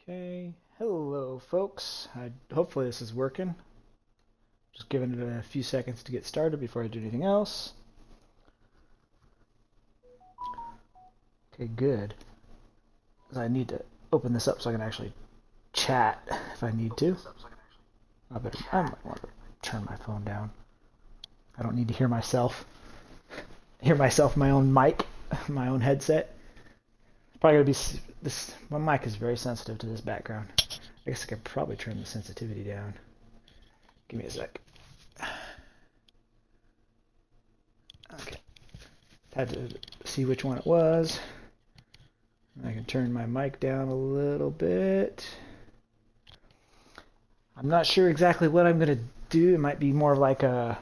Okay, hello folks. Hopefully this is working. Just giving it a few seconds to get started before I do anything else. Okay, good. I need to open this up so I can actually chat if I need to. I might want to turn my phone down. I don't need to hear myself. My own mic, my own headset. It's probably gonna be this. My mic is very sensitive to this background. I guess I could probably turn the sensitivity down. Give me a sec. Okay. Had to see which one it was. I can turn my mic down a little bit. I'm not sure exactly what I'm going to do. It might be more like a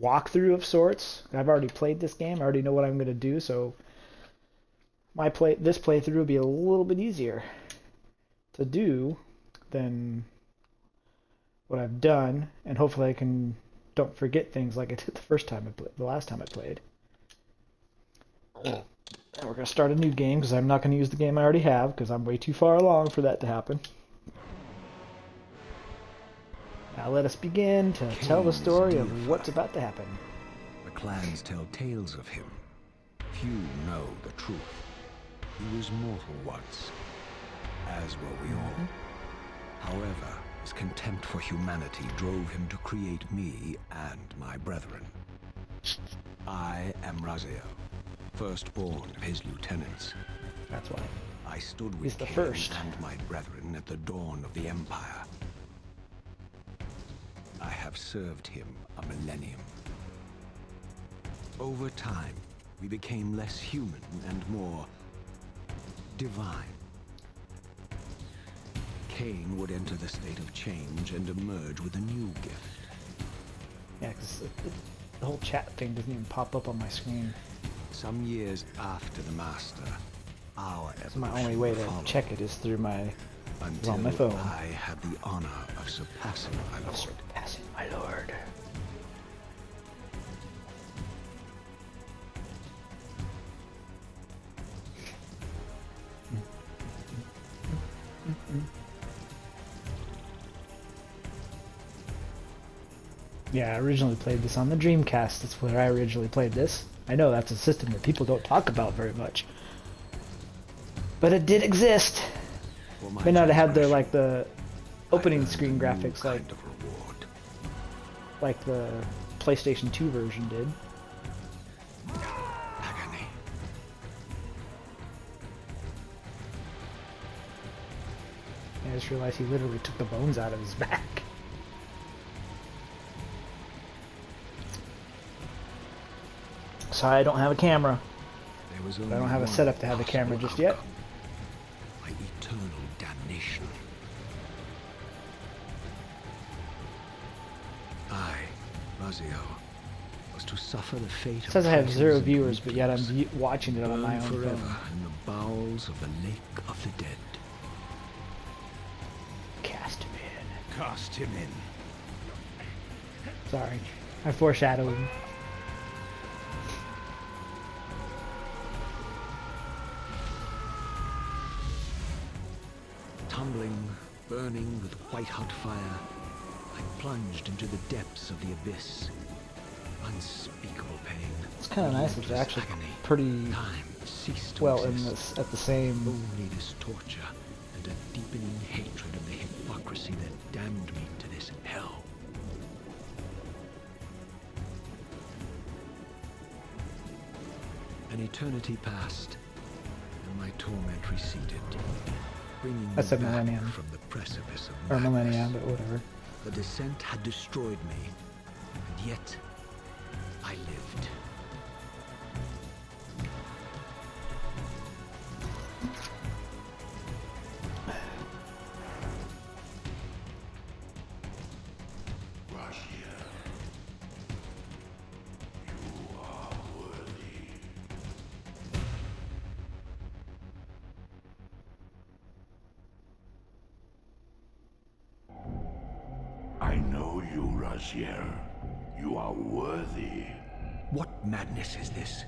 walkthrough of sorts. I've already played this game. I already know what I'm going to do, so this playthrough will be a little bit easier to do than what I've done, and hopefully I don't forget things like I did the last time I played. And we're going to start a new game because I'm not going to use the game I already have because I'm way too far along for that to happen. Now let us begin to tell the story of what's about to happen. The clans tell tales of him. Few know the truth. He was mortal once, as were we all. However, his contempt for humanity drove him to create me and my brethren. I am Raziel, firstborn of his lieutenants. That's why. I stood with Kain and my brethren at the dawn of the Empire. I have served him a millennium. Over time, we became less human and more divine. Kain would enter the state of change and emerge with a new gift. Yeah, because the whole chat thing doesn't even pop up on my screen. Some years after the Master, our so my only way to check it is through my on my phone. I had the honor of surpassing my lord. Surpassing my lord. Yeah, I originally played this on the Dreamcast. That's where I originally played this. I know that's a system that people don't talk about very much. But it did exist. May not have had the opening screen graphics like the PlayStation 2 version did. Agony. I just realized he literally took the bones out of his back. Sorry, I don't have a camera. I don't have a setup to have a camera just yet. My eternal damnation. I, Raziel, was to suffer the fate of. It says I have 0 viewers, but yet I'm watching it on my own forever phone. In the bowels of the lake of the dead. Cast him in. Cast him in. Sorry, I foreshadowed. Tumbling, burning with white-hot fire, I plunged into the depths of the abyss. Unspeakable pain. It's kind of nice. It's actually pretty well in this at the same. Only this torture and a deepening hatred of the hypocrisy that damned me to this hell. An eternity passed, and my torment receded. That's a millennium. From the precipice of or millennia, but whatever. The descent had destroyed me, and yet I lived. I know you, Raziel. You are worthy. What madness is this?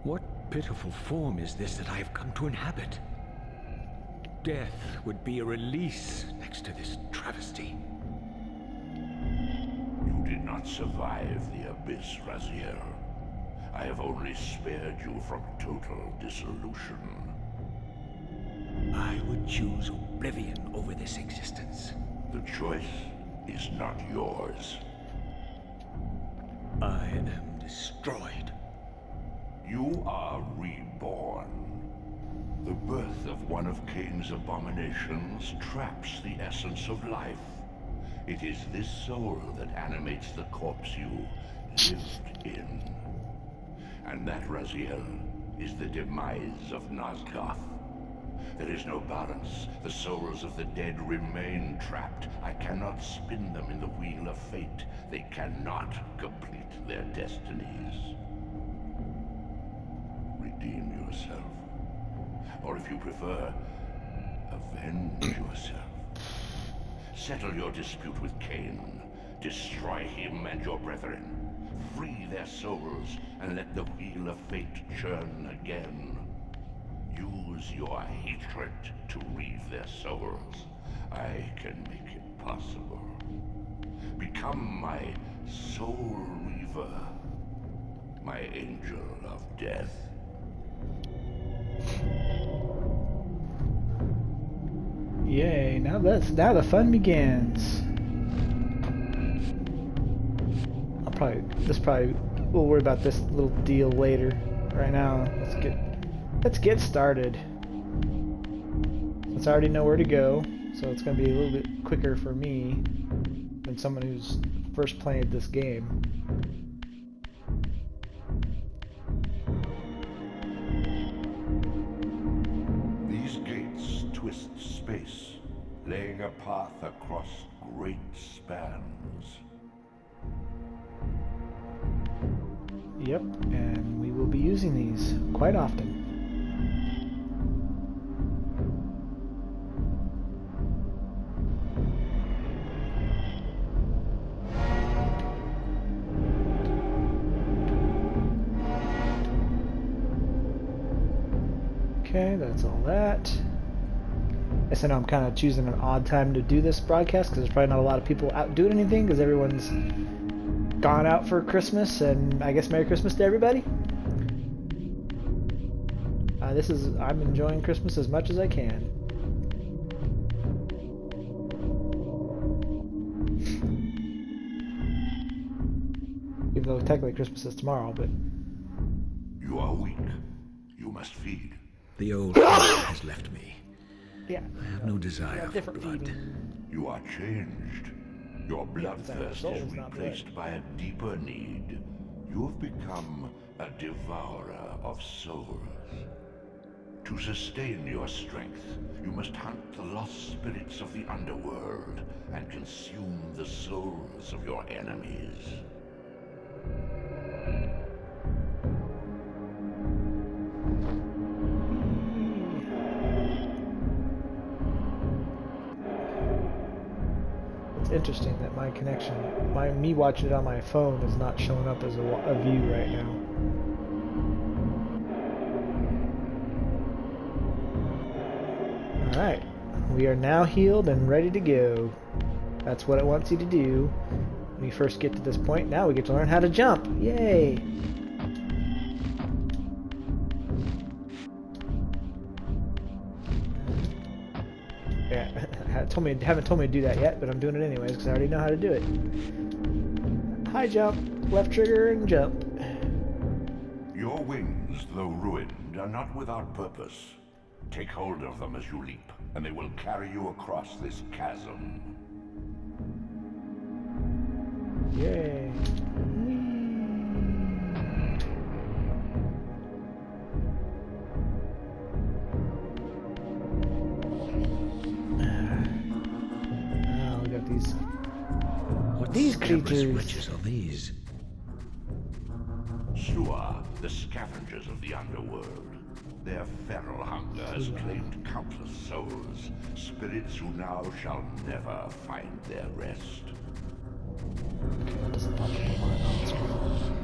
What pitiful form is this that I have come to inhabit? death would be a release next to this travesty. You did not survive the abyss, Raziel. I have only spared you from total dissolution. I would choose oblivion over this existence. The choice is not yours. I am destroyed. You are reborn. The birth of one of Kain's abominations traps the essence of life. It is this soul that animates the corpse you lived in. And that, Raziel, is the demise of Nosgoth. There is no balance. The souls of the dead remain trapped. I cannot spin them in the wheel of fate. They cannot complete their destinies. Redeem yourself. Or if you prefer, avenge yourself. Settle your dispute with Kain. Destroy him and your brethren. Free their souls and let the wheel of fate churn again. Use your hatred to reave their souls. I can make it possible. Become my soul reaver. My angel of death. Yay, now the fun begins. We'll worry about this little deal later. Right now, let's get started. Since I already know where to go, so it's gonna be a little bit quicker for me than someone who's first played this game. These gates twist space, laying a path across great spans. Yep, and we will be using these quite often. Okay, that's all that. Yes, I know I'm kind of choosing an odd time to do this broadcast because there's probably not a lot of people out doing anything because everyone's gone out for Christmas, and I guess Merry Christmas to everybody. I'm enjoying Christmas as much as I can. Even though technically Christmas is tomorrow, but... You are weak. You must feed. The old fear has left me. Yeah. I have no desire for different blood. feeding. You are changed. Your bloodthirst soul is is not replaced by a deeper need. You have become a devourer of souls. To sustain your strength, you must hunt the lost spirits of the underworld and consume the souls of your enemies. It's interesting that my connection, me watching it on my phone is not showing up as a view right now. Alright, we are now healed and ready to go. That's what it wants you to do when you first get to this point. Now we get to learn how to jump. Yay! Yeah, haven't told me to do that yet, but I'm doing it anyways because I already know how to do it. High jump, left trigger, and jump. Your wings, though ruined, are not without purpose. Take hold of them as you leap, and they will carry you across this chasm. Yay. Now we got these creatures. Wretches are these? Shua, the scavengers of the underworld. Their feral hunger has claimed countless souls, spirits who now shall never find their rest. Okay, that doesn't pop up on the screen.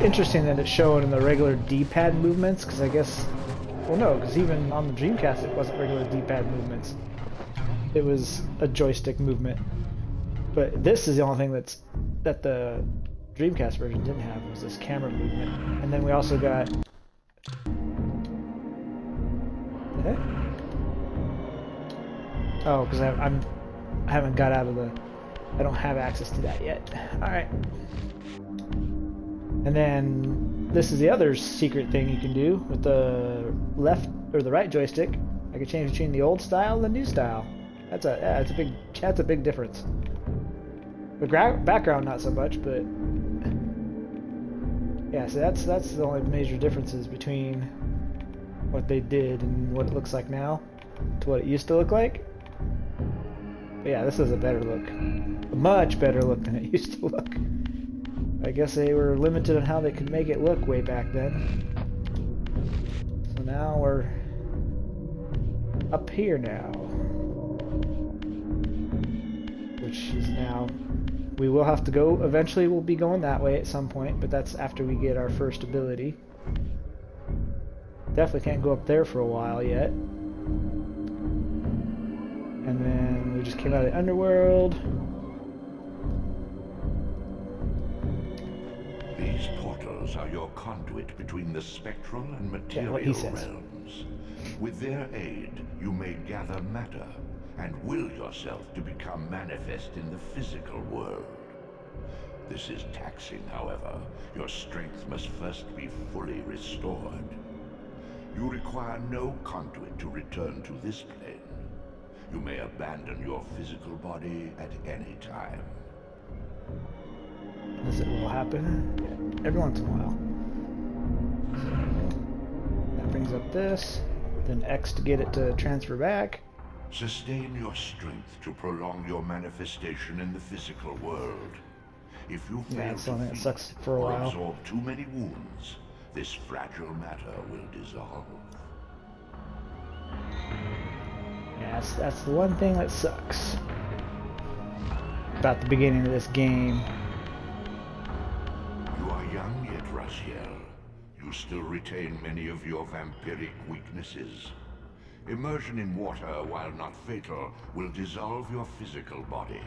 Interesting that it's showing in the regular D-pad movements, because I guess, well, no, because even on the Dreamcast it wasn't regular D-pad movements. It was a joystick movement. But this is the only thing that the Dreamcast version didn't have, was this camera movement. And then we also got... Oh, because I haven't got out of the... I don't have access to that yet. Alright. And then this is the other secret thing you can do with the left or the right joystick. I can change between the old style and the new style. That's a big difference. The background not so much, but yeah. So that's the only major differences between what they did and what it looks like now to what it used to look like. But yeah, this is a better look, a much better look than it used to look. I guess they were limited on how they could make it look way back then. So now we're up here now. Which is now... We will have to go... Eventually we'll be going that way at some point, but that's after we get our first ability. Definitely can't go up there for a while yet. And then we just came out of the underworld. These portals are your conduit between the spectral and material realms. With their aid, you may gather matter and will yourself to become manifest in the physical world. This is taxing, however. Your strength must first be fully restored. You require no conduit to return to this plane. You may abandon your physical body at any time. As it will happen, yeah, every once in a while. So that brings up this, then X to get it to transfer back. Sustain your strength to prolong your manifestation in the physical world. If you fail to something that feed sucks for a or while. absorb too many wounds, this fragile matter will dissolve. Yeah, that's the one thing that sucks about the beginning of this game. You are young yet, Raziel. You still retain many of your vampiric weaknesses. Immersion in water, while not fatal, will dissolve your physical body,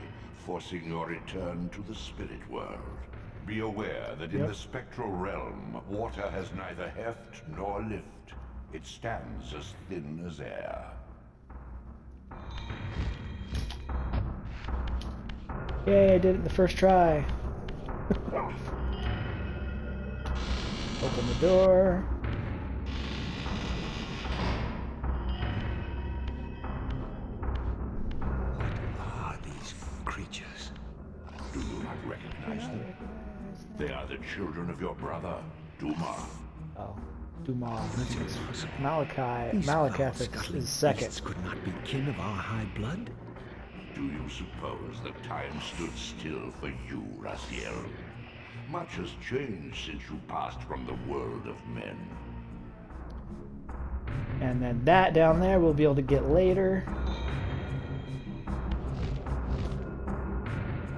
forcing your return to the spirit world. Be aware that in the spectral realm, water has neither heft nor lift. It stands as thin as air. Yay, I did it the first try. Open the door. What are these creatures? Do you not recognize them? They are the children of your brother, Duma. Oh, Duma. That's impossible. Malekith is second. Beasts could not be kin of our high blood. Do you suppose that time stood still for you, Raziel? Much has changed since you passed from the world of men. And then that down there we'll be able to get later.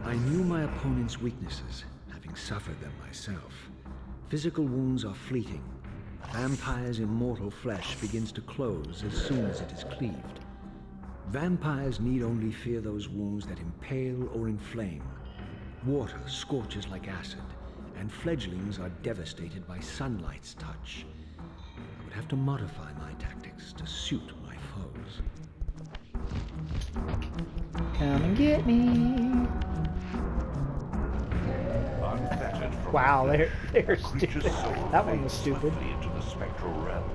I knew my opponent's weaknesses, having suffered them myself. Physical wounds are fleeting. A vampire's immortal flesh begins to close as soon as it is cleaved. Vampires need only fear those wounds that impale or inflame. Water scorches like acid, and fledglings are devastated by sunlight's touch. I would have to modify my tactics to suit my foes. Come and get me. Wow, they're stupid. That one was stupid. Into the spectral realm.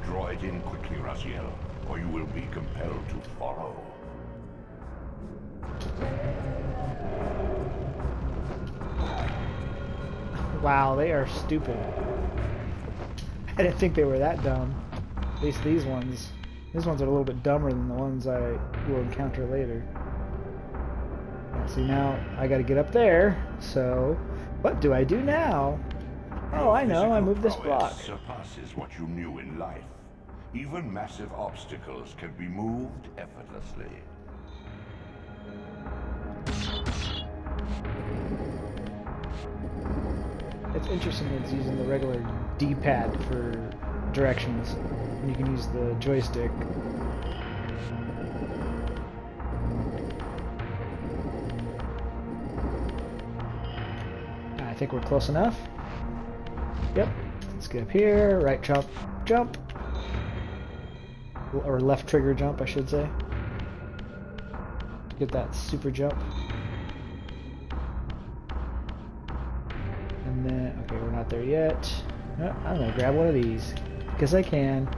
Draw it in quickly, Raziel, or you will be compelled to follow. Wow, they are stupid. I didn't think they were that dumb. At least these ones. These ones are a little bit dumber than the ones I will encounter later. Yeah, see, now I gotta get up there, so what do I do now? Oh, I know, I move this block. Surpasses what you knew in life. Even massive obstacles can be moved effortlessly. It's interesting that it's using the regular D-pad for directions, and you can use the joystick. I think we're close enough. Yep. Let's get up here. Right jump, jump. Or left trigger jump, I should say. Get that super jump. And then, okay, we're not there yet. Oh, I'm gonna grab one of these. Because I can.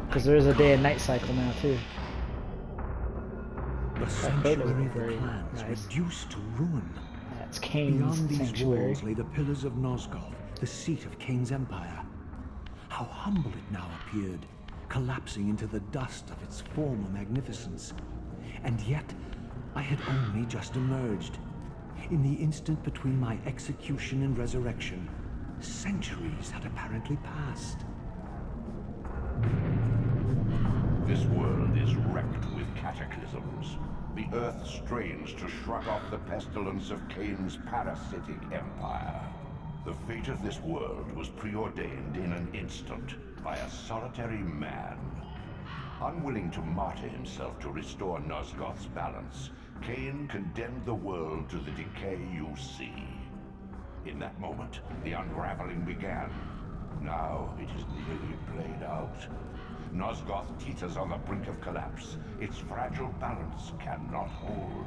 Because there is a day and night cycle now, too. The sanctuary of the clans reduced to ruin. That's Kain's Beyond these sanctuary. walls lay the pillars of Nosgoth, the seat of Kain's empire. How humble it now appeared, collapsing into the dust of its former magnificence. And yet, I had only just emerged. In the instant between my execution and resurrection, centuries had apparently passed. This world is wrecked with cataclysms. The earth strains to shrug off the pestilence of Kain's parasitic empire. The fate of this world was preordained in an instant by a solitary man. Unwilling to martyr himself to restore Nosgoth's balance, Kain condemned the world to the decay you see. In that moment, the unraveling began. Now it is nearly played out. Nosgoth teeters on the brink of collapse. Its fragile balance cannot hold.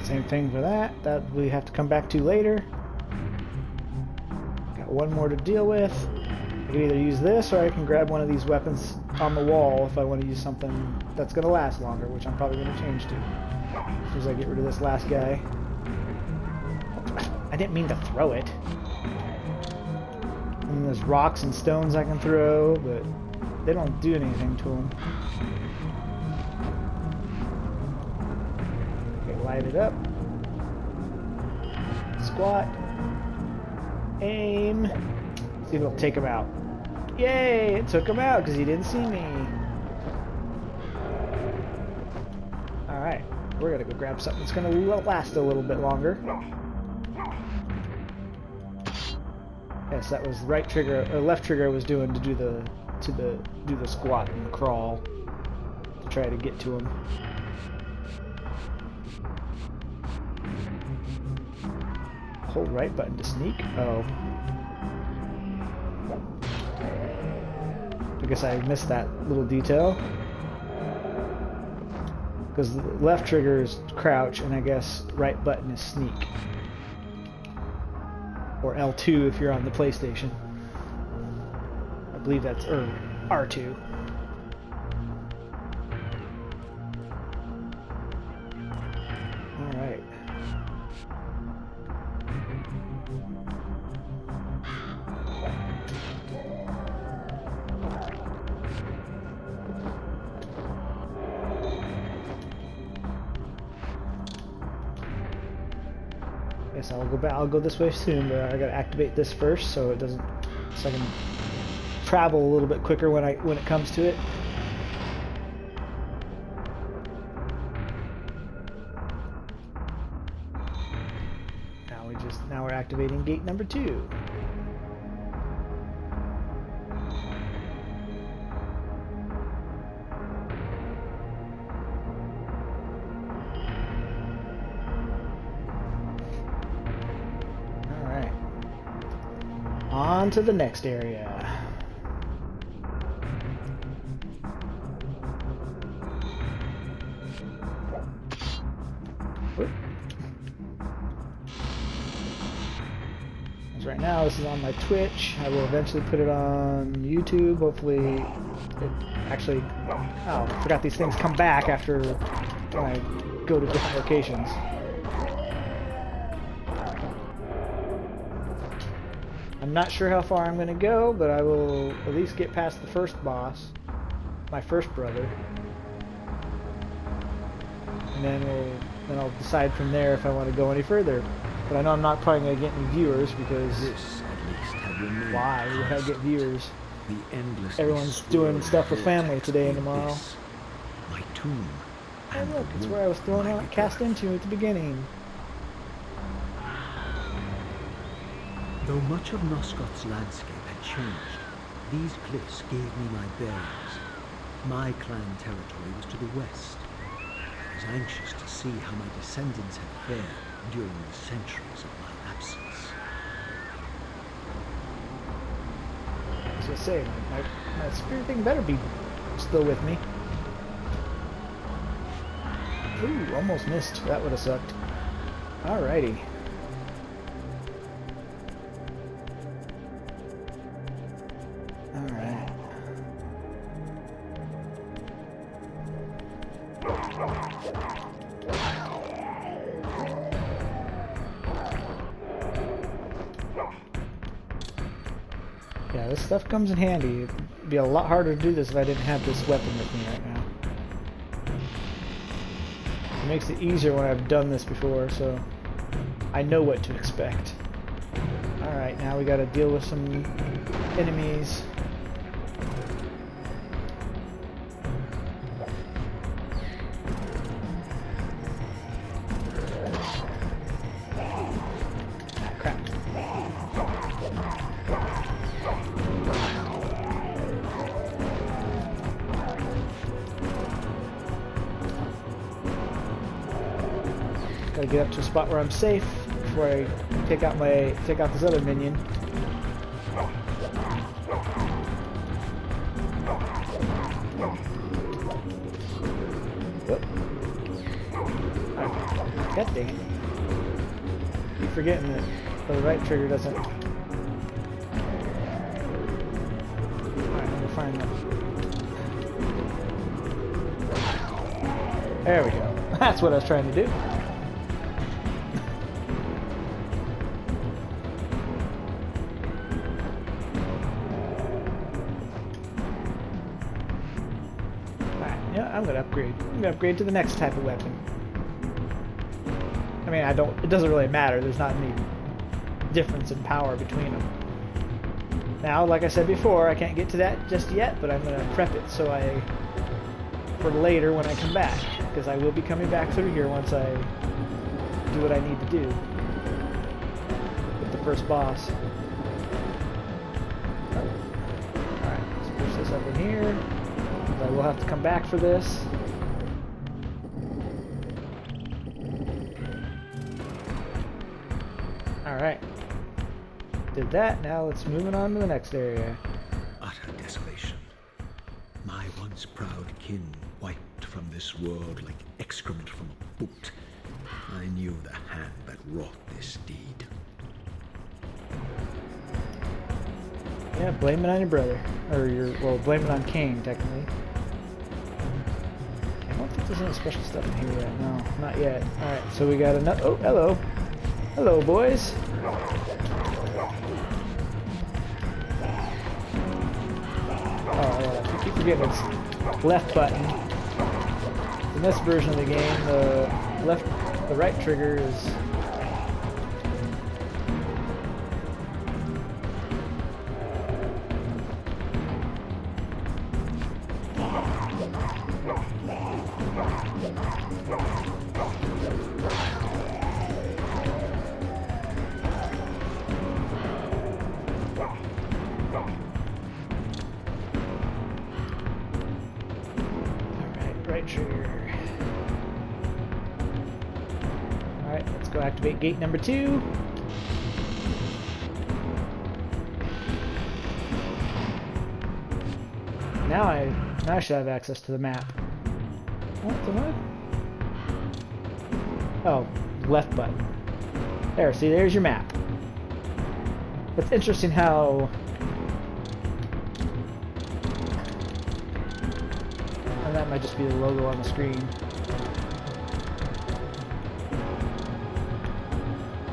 Same thing for that. That we have to come back to later. Got one more to deal with. I can either use this or I can grab one of these weapons on the wall if I want to use something that's going to last longer, which I'm probably going to change to. As soon as I get rid of this last guy. I didn't mean to throw it. And there's rocks and stones I can throw, but they don't do anything to them. Light it up. Squat. Aim. See if it'll take him out. Yay! It took him out because he didn't see me. Alright. We're gonna go grab something that's gonna last a little bit longer. Yes, that was right trigger or left trigger I was doing to do the squat and crawl to try to get to him. Hold right button to sneak. Oh. I guess I missed that little detail. Because the left trigger is crouch, and I guess right button is sneak. Or L2 if you're on the PlayStation. I believe that's R2. Alright. Guess I'll go back. I'll go this way soon, but I gotta activate this first so it doesn't, so I can travel a little bit quicker when it comes to it. Now we're activating gate number 2. On to the next area. Whoop. As right now, this is on my Twitch. I will eventually put it on YouTube. Hopefully, it actually. Oh, I forgot these things come back after when I go to different locations. I'm not sure how far I'm going to go, but I will at least get past the first boss, my first brother, and then I'll decide from there if I want to go any further. But I know I'm not probably going to get any viewers because This, at least, had remained why would I get viewers? the endless. Everyone's doing stuff with family today and tomorrow. My tomb. And look, it's where I was thrown out, cast into at the beginning. Though much of Nosgoth's landscape had changed, these cliffs gave me my bearings. My clan territory was to the west. I was anxious to see how my descendants had fared during the centuries of my absence. I was gonna say, my spirit thing better be still with me. Ooh, almost missed. That would have sucked. Alrighty. Alright. Yeah, this stuff comes in handy. It'd be a lot harder to do this if I didn't have this weapon with me right now. It makes it easier when I've done this before, so I know what to expect. Alright, now we gotta deal with some enemies. Ah, crap. Gotta get up to a spot where I'm safe before I take out this other minion. Whoop. Oh, God dang it. Keep forgetting that the right trigger doesn't. Alright, I'm gonna find that. There we go. That's what I was trying to do. I'm gonna upgrade. I'm gonna upgrade to the next type of weapon. I mean, it doesn't really matter. There's not any difference in power between them. Now, like I said before, I can't get to that just yet, but I'm gonna prep it for later when I come back, because I will be coming back through here once I do what I need to do with the first boss. Oh. Alright, let's push this up in here. I will have to come back for this. Alright. Did that, now let's move on to the next area. Utter desolation. My once proud kin wiped from this world like excrement from a boot. I knew the hand that wrought this deed. Yeah, blame it on your brother. Well, blame it on Kain, technically. I don't think there's any special stuff in here yet. No, not yet. Alright, so we got another. Oh, hello. Hello, boys. Oh, I keep forgetting it's left button. In this version of the game, the right trigger is. Right trigger. Alright, let's go activate gate number 2. Now I should have access to the map. What the what? Oh, left button. There, see, there's your map. It's interesting how that might just be the logo on the screen.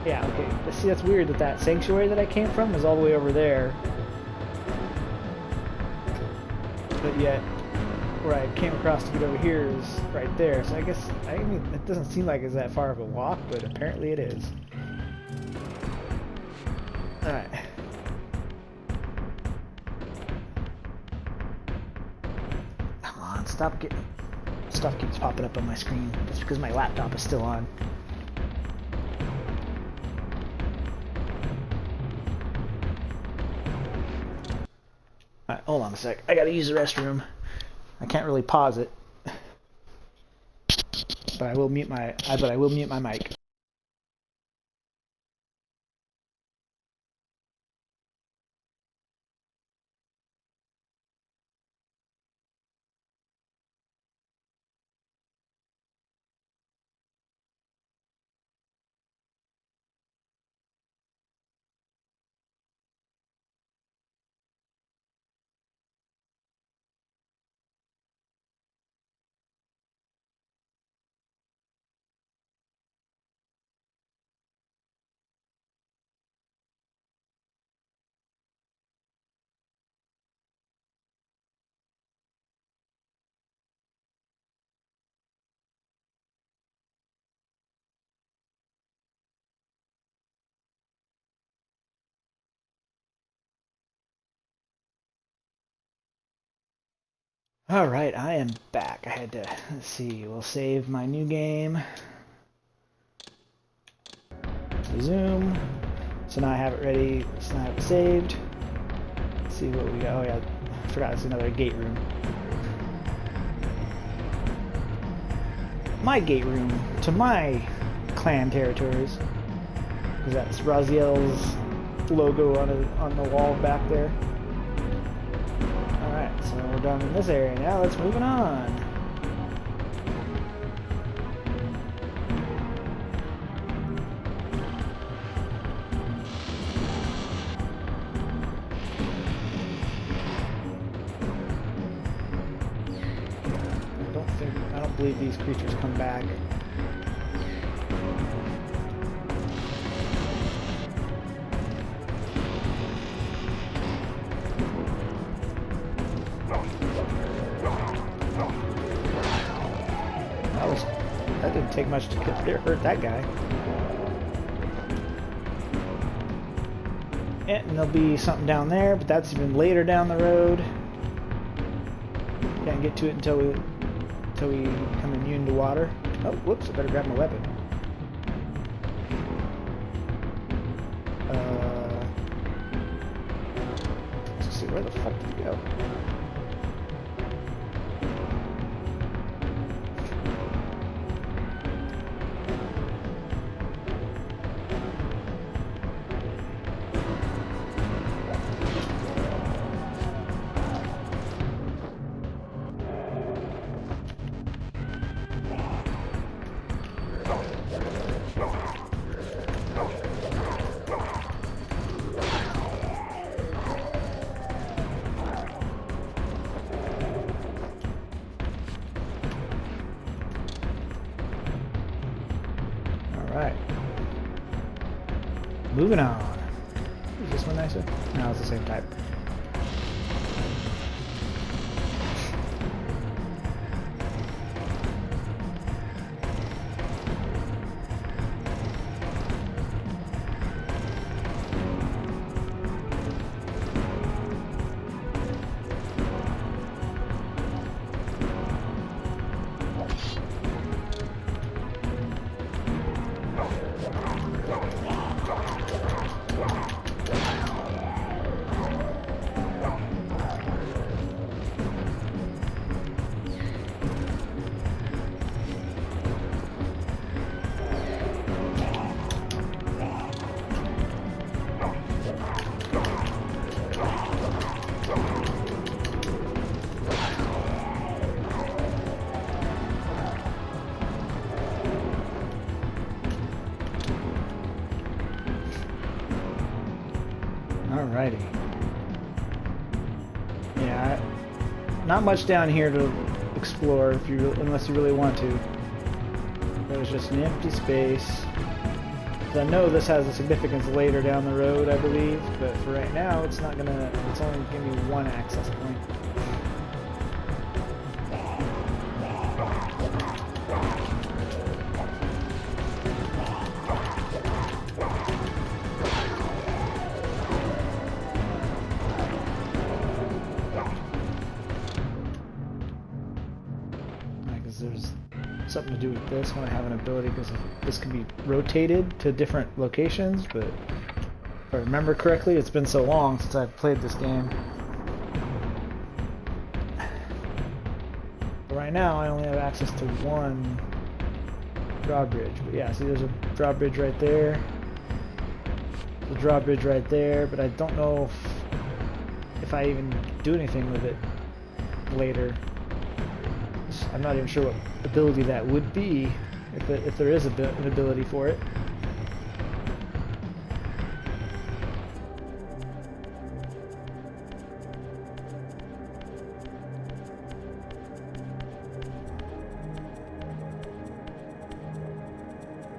Yeah, okay. See, that's weird that that sanctuary that I came from is all the way over there. But yet, where I came across to get over here is right there. So I guess, I mean, it doesn't seem like it's that far of a walk, but apparently it is. Alright. Come on, stop getting... Stuff keeps popping up on my screen. That's because my laptop is still on. Alright, hold on a sec. I gotta use the restroom. I can't really pause it. But I will mute my mic. Alright, I am back. I had to, let's see, we'll save my new game. Resume. So now I have it ready, so now I have it saved. Let's see what we got. Oh yeah, I forgot it's another gate room. My gate room to my clan territories. Because that's Raziel's logo on the wall back there. Alright, so we're done in this area now. Let's move on. I don't believe these creatures come back. That didn't take much to hurt that guy. And there'll be something down there, but that's even later down the road. Can't get to it until we become immune to water. Oh, whoops! I better grab my weapon. Let's see, where the fuck did it go? Alright. Moving on. Is this one nicer? No, it's the same type. Alrighty. Yeah, not much down here to explore unless you really want to. There's just an empty space. I know this has a significance later down the road, I believe, but for right now, it's not gonna. It's only gonna be one access point. Because there's something to do with this when I have an ability, because this can be rotated to different locations, but if I remember correctly, it's been so long since I've played this game. But right now I only have access to one drawbridge. But yeah, see, there's a drawbridge right there. There's a drawbridge right there, but I don't know if I even do anything with it later. I'm not even sure what ability that would be, if there is an ability for it.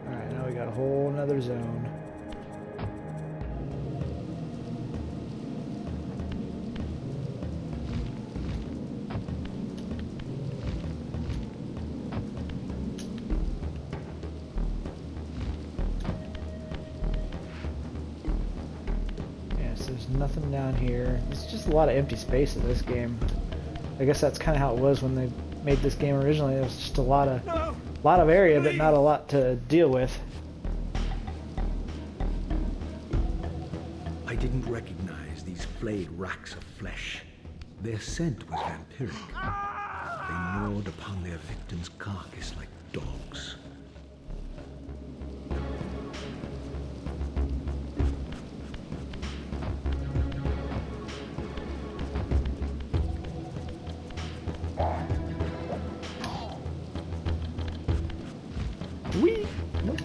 Alright, now we got a whole nother zone. There's nothing down here. It's just a lot of empty space in this game. I guess that's kind of how it was when they made this game originally. It was just a lot of area, but not a lot to deal with. I didn't recognize these flayed racks of flesh. Their scent was vampiric. They gnawed upon their victim's carcass like dogs. Whee! Nope.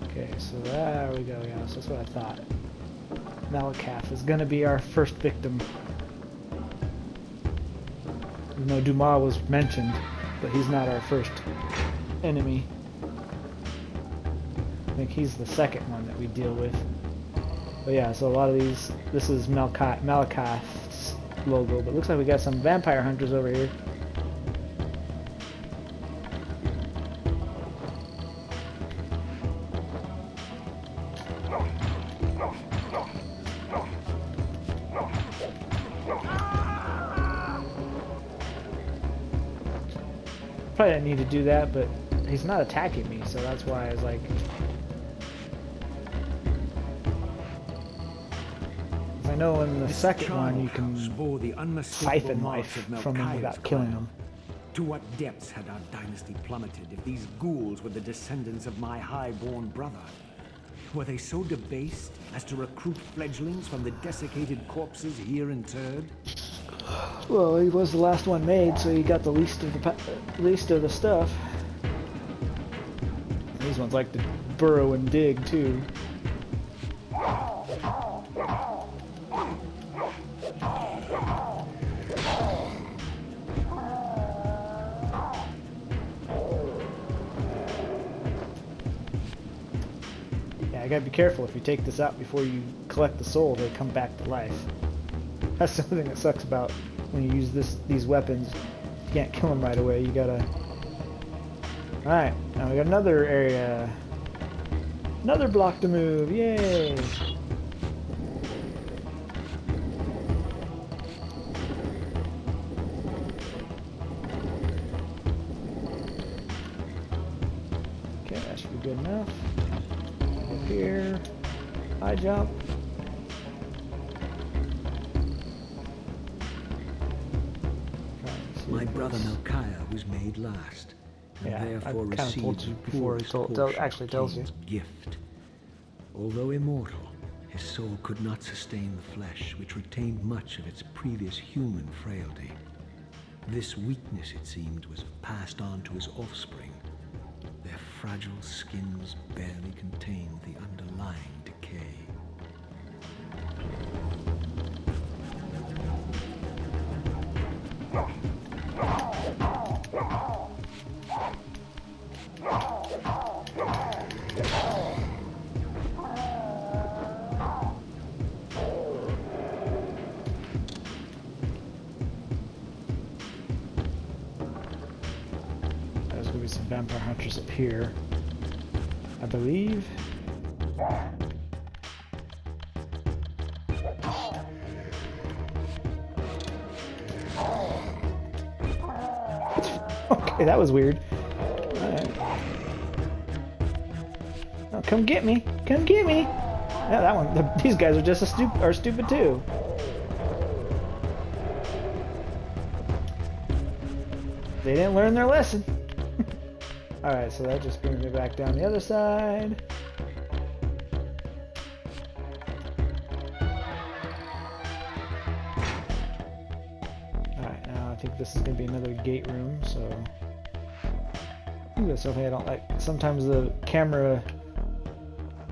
Okay, so there we go, yeah, so that's what I thought. Malakath is gonna be our first victim. Even though Dumas was mentioned, but he's not our first enemy. I think he's the second one that we deal with. But yeah, so a lot of these, this is Malakath's logo, but it looks like we got some vampire hunters over here. Probably didn't need to do that, but he's not attacking me, so that's why I was like... I know in the second one you can siphon life from him without killing him. To what depths had our dynasty plummeted if these ghouls were the descendants of my high-born brother? Were they so debased as to recruit fledglings from the desiccated corpses here interred? Well, he was the last one made, so he got the least of the stuff. These ones like to burrow and dig too. Yeah, I gotta be careful. If you take this out before you collect the soul, they come back to life. That's something that sucks about when you use these weapons. You can't kill them right away. You gotta... Alright, now we got another area. Another block to move. Yay! Okay, that should be good enough. Up here. High jump. My brother Malchiah was made last, and Yeah, therefore I kind of told received you the before he poorest portion actually of tells you. Kain's gift. Although immortal, His soul could not sustain the flesh, which retained much of its previous human frailty. This weakness, it seemed, was passed on to his offspring. Their fragile skins barely contained the underlying decay. There's going to be some vampire hunters up here, I believe. Okay, that was weird. Alright. Oh, come get me! Come get me! Yeah, that one. These guys are just stupid too. They didn't learn their lesson. Alright, so that just brings me back down the other side. Alright, now I think this is going to be another gate room, so... Ooh, that's something I don't like. Sometimes the camera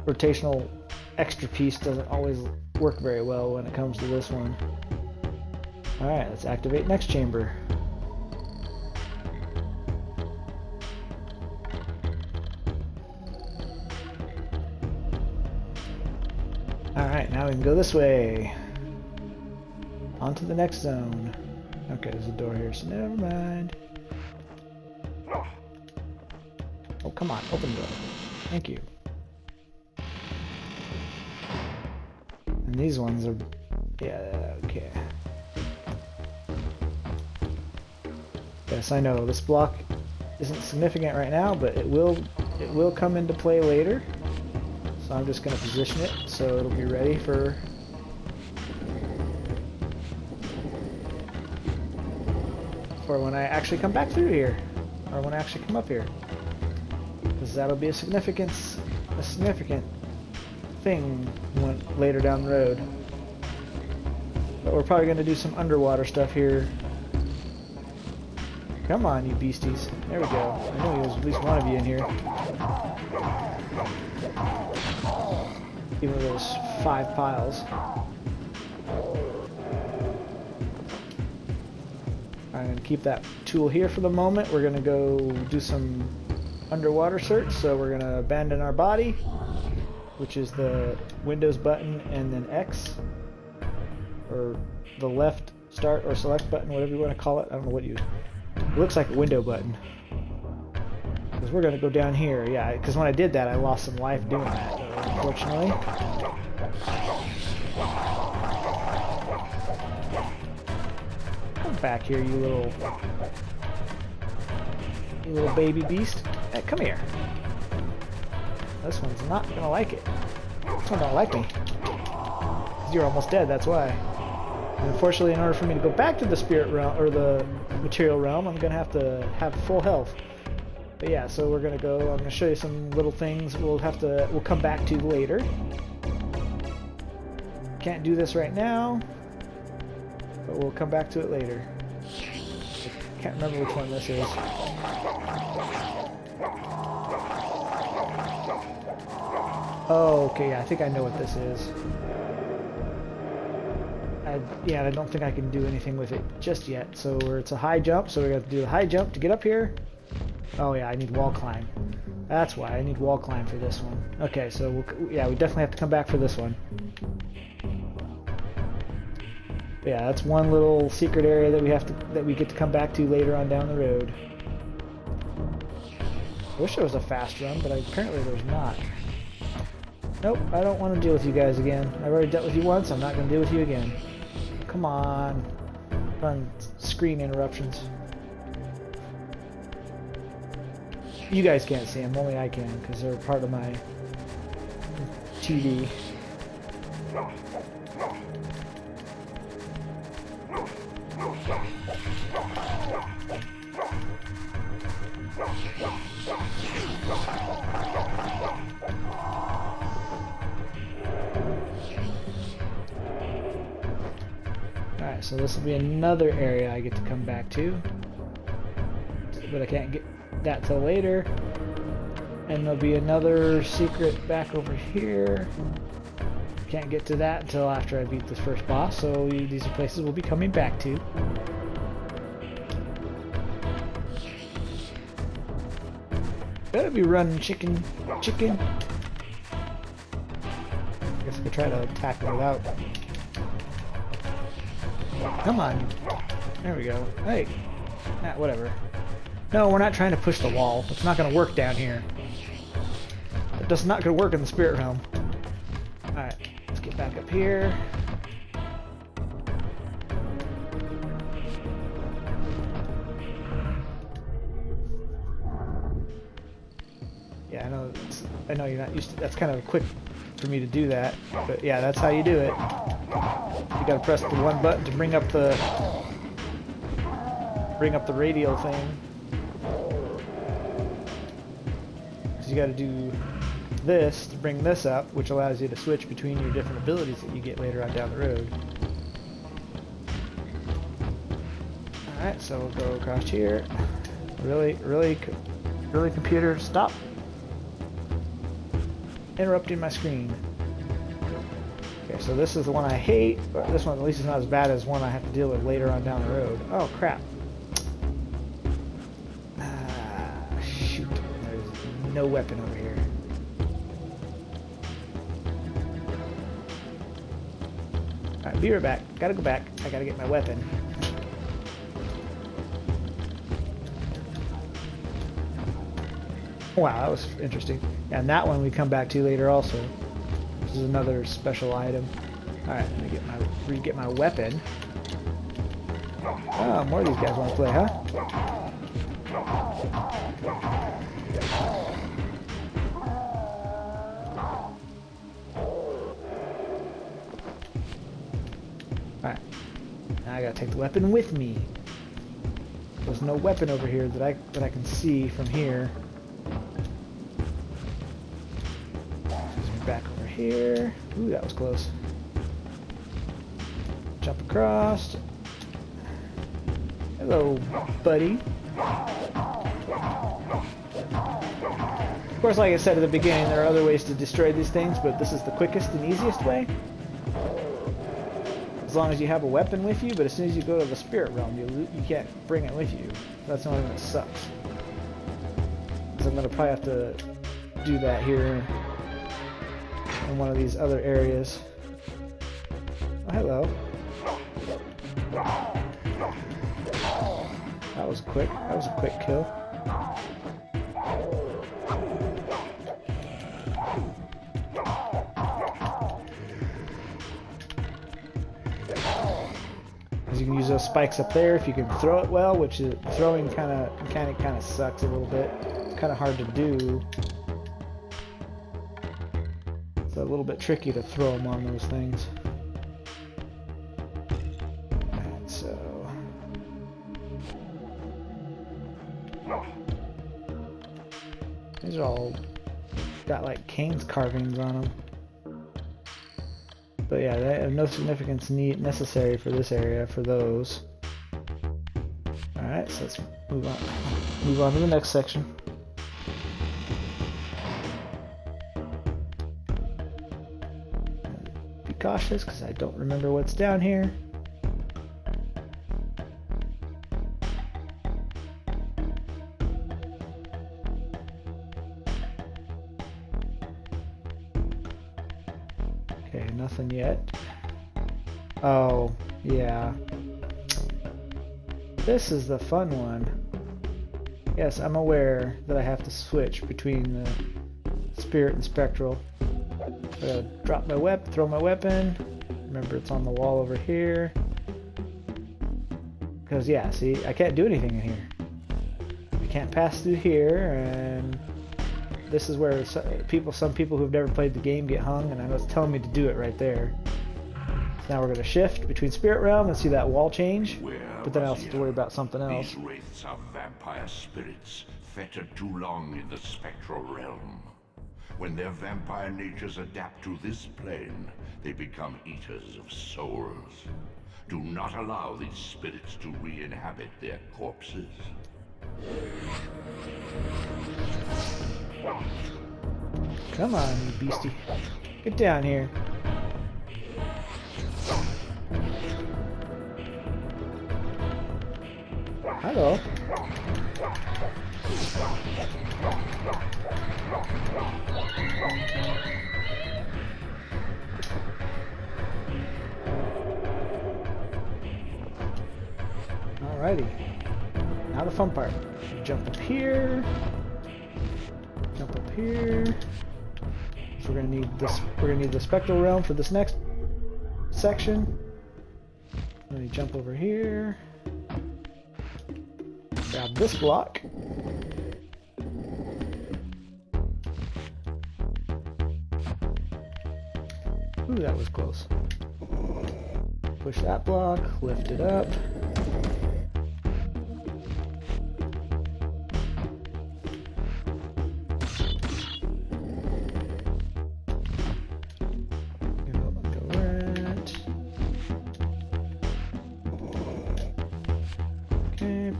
rotational extra piece doesn't always work very well when it comes to this one. Alright, let's activate next chamber. Alright, now we can go this way. On to the next zone. Okay, there's a door here, so never mind. Oh, come on, open the door. Thank you. And these ones are... yeah, okay. Yes, I know, this block isn't significant right now, but it will come into play later. So I'm just going to position it so it'll be ready for when I actually come back through here, or when I actually come up here, because that'll be a significant thing later down the road. But we're probably going to do some underwater stuff here. Come on, you beasties! There we go. I knew there was at least one of you in here. Even though there's 5 piles. I'm going to keep that tool here for the moment. We're going to go do some underwater search. So we're going to abandon our body, which is the Windows button and then X, or the left start or select button, whatever you want to call it. I don't know what it looks like a window button. Because we're going to go down here. Yeah, because when I did that, I lost some life doing that, unfortunately. Come back here, you little baby beast. Hey, come here. This one's not going to like it. This one don't like me. You're almost dead, that's why. And unfortunately, in order for me to go back to the spirit realm, or the material realm, I'm going to have full health. But yeah, so we're gonna go. I'm gonna show you some little things we'll come back to later. Can't do this right now, but we'll come back to it later. I can't remember which one this is. Oh, okay, yeah, I think I know what this is. I don't think I can do anything with it just yet. So it's a high jump, so we're gonna have to do the high jump to get up here. Oh yeah, I need wall climb. That's why I need wall climb for this one. Okay, so we definitely have to come back for this one. But yeah, that's one little secret area that we get to come back to later on down the road. I wish there was a fast run, but apparently there's not. Nope, I don't want to deal with you guys again. I've already dealt with you once. I'm not going to deal with you again. Come on. Run screen interruptions. You guys can't see them, only I can, because they're part of my TV. so this will be another area I get to come back to. But I can't get that till later. And there'll be another secret back over here. Can't get to that until after I beat this first boss, so these are places we'll be coming back to. Better be running, chicken. I guess I could try to attack it without. Come on. There we go. Hey. Nah, whatever. No, we're not trying to push the wall. It's not going to work down here. It's not going to work in the spirit realm. Alright, let's get back up here. Yeah, I know you're not used to. That's kind of quick for me to do that, but yeah, that's how you do it. You gotta press the one button to bring up the radial thing. So you gotta do this to bring this up, which allows you to switch between your different abilities that you get later on down the road. Alright, so we'll go across here. Really, computer, stop interrupting my screen. Okay, so this is the one I hate, but this one at least is not as bad as one I have to deal with later on down the road. Oh, crap. Shoot. There's no weapon over here. Alright, be right back. Gotta go back. I gotta get my weapon. Wow, that was interesting. Yeah, and that one we come back to later also. This is another special item. Alright, let me get my weapon. Oh, more of these guys want to play, huh? Alright. Now I gotta take the weapon with me. There's no weapon over here that I can see from here. Back over here. Ooh, that was close. Jump across. Hello, buddy. Of course, like I said at the beginning, there are other ways to destroy these things, but this is the quickest and easiest way. As long as you have a weapon with you, but as soon as you go to the spirit realm, you can't bring it with you. That's the only thing that sucks. Because I'm going to probably have to do that here in one of these other areas. Oh, hello. That was quick. That was a quick kill. Because you can use those spikes up there if you can throw it well, which is throwing kind of sucks a little bit. It's kind of hard to do. A little bit tricky to throw them on those things. And so these are all got like Kain's carvings on them. But yeah, they have no significance necessary for this area for those. Alright, so let's move on to the next section. Cautious because I don't remember what's down here. Okay, nothing yet. Oh, yeah. This is the fun one. Yes, I'm aware that I have to switch between the spirit and spectral. Drop my weapon, throw my weapon. Remember, it's on the wall over here. Because, yeah, see, I can't do anything in here. I can't pass through here, and this is where some people who've never played the game get hung, and I was telling me to do it right there. So now we're going to shift between Spirit Realm and see that wall change, but then I also have to worry about something else. These wraiths are vampire spirits, fettered too long in the spectral realm. When their vampire natures adapt to this plane, they become eaters of souls. Do not allow these spirits to re-inhabit their corpses. Come on, you beastie. Get down here. Hello. Alrighty. Now the fun part. Jump up here. Jump up here. So we're gonna need this. We're gonna need the spectral realm for this next section. Let me jump over here. Grab this block. Ooh, that was close. Push that block. Lift it up.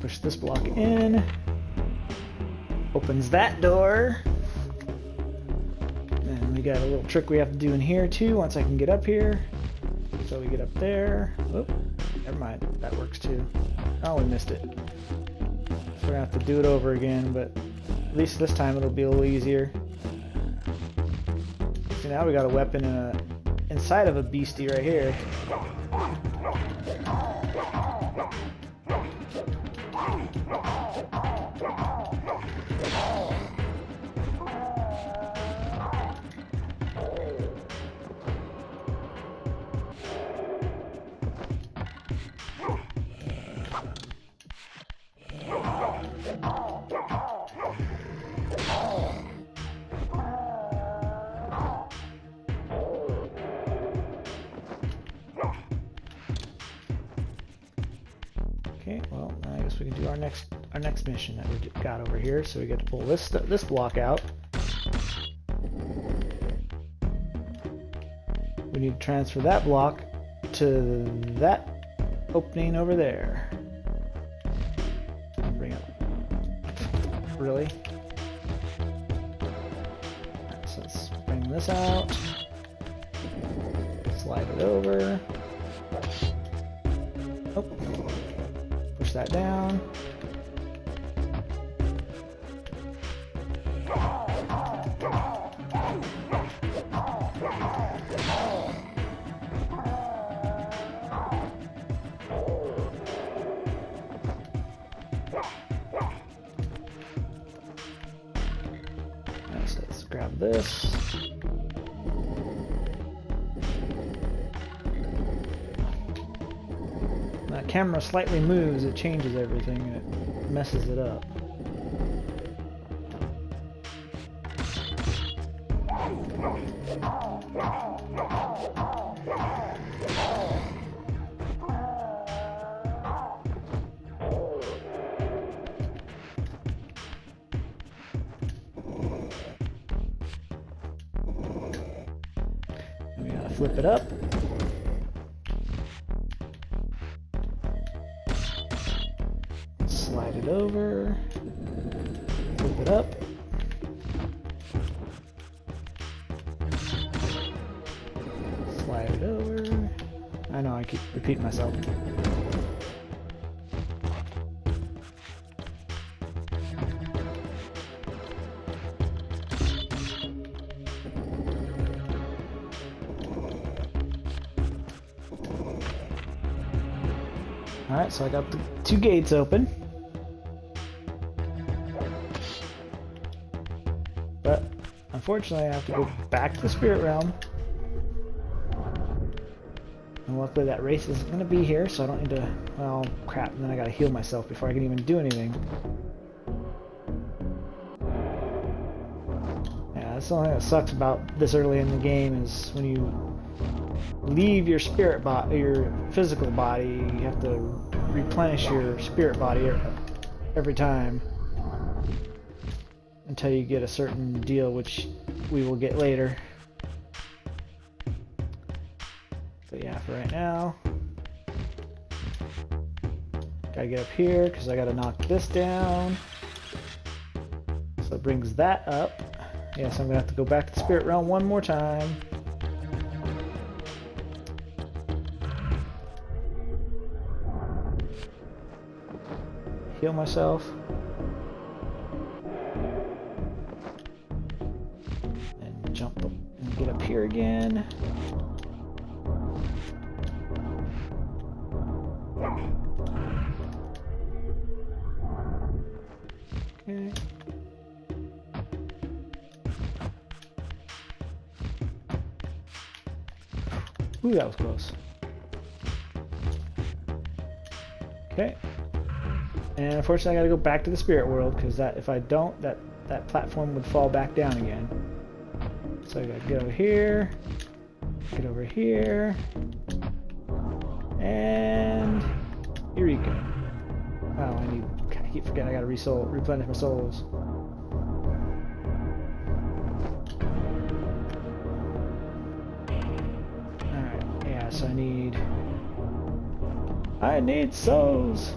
Push this block in. Opens that door. And we got a little trick we have to do in here too once I can get up here. So we get up there. Oh, never mind. That works too. Oh, we missed it. So we're gonna have to do it over again, but at least this time it'll be a little easier. So now we got a weapon inside of a beastie right here. Okay, well, I guess we can do our next mission that we got over here. So we get to pull this block out. We need to transfer that block to that opening over there. I'll bring up. Really? Alright, so let's bring this out. Slide it over. Oh. Push that down. Alright, so let's grab this. The camera slightly moves, it changes everything and it messes it up. And we gotta flip it up. Slide it over, flip it up. Slide it over. I know I keep repeating myself. Alright, so I got the two gates open. But unfortunately I have to go back to the spirit realm. And luckily that race isn't going to be here, so I don't need to... Well, crap, and then I gotta heal myself before I can even do anything. Yeah, that's the only thing that sucks about this early in the game is when you leave your spirit body, your physical body, you have to replenish your spirit body every time until you get a certain deal, which we will get later. But yeah, for right now, Gotta get up here because I gotta knock this down. So it brings that up. Yeah, so I'm gonna have to go back to the spirit realm one more time. Heal myself. And jump up and get up here again. Okay. Ooh, that was close. Okay. And unfortunately I gotta go back to the spirit world because that if I don't, that platform would fall back down again. So I gotta get over here, get over here, and Eureka. Oh, I keep forgetting I gotta replenish my souls. Alright, yeah, so I need souls!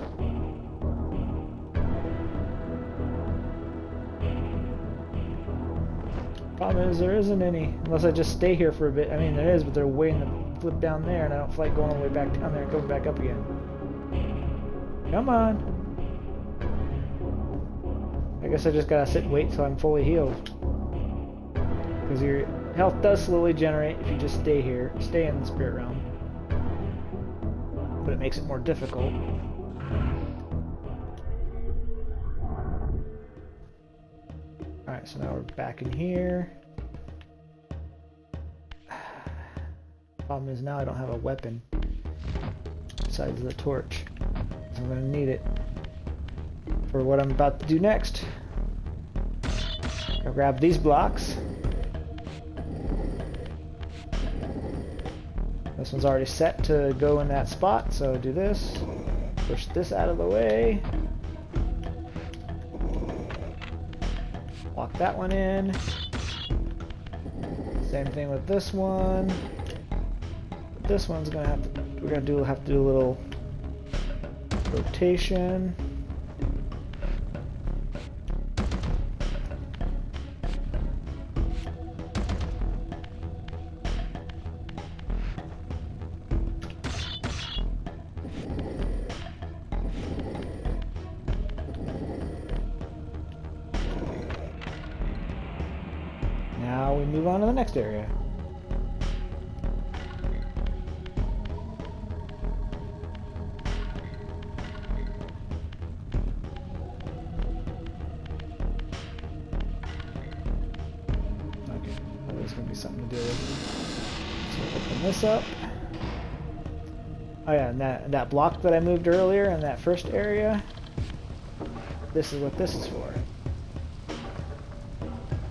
Problem is there isn't any, unless I just stay here for a bit. I mean there is, but they're waiting to flip down there and I don't feel like going all the way back down there and going back up again. Come on! I guess I just gotta sit and wait till I'm fully healed. Because your health does slowly generate if you just stay here, stay in the spirit realm. But it makes it more difficult. Alright, so now we're back in here. Problem is now I don't have a weapon besides the torch. I'm gonna need it for what I'm about to do next. I'll grab these blocks. This one's already set to go in that spot, so do this. Push this out of the way. Lock that one in. Same thing with this one. But this one's gonna have to. We're gonna have to do a little rotation. Now we move on to the next area. Okay, well, there's going to be something to deal with. So open this up. Oh yeah, and that block that I moved earlier in that first area, this is what this is for.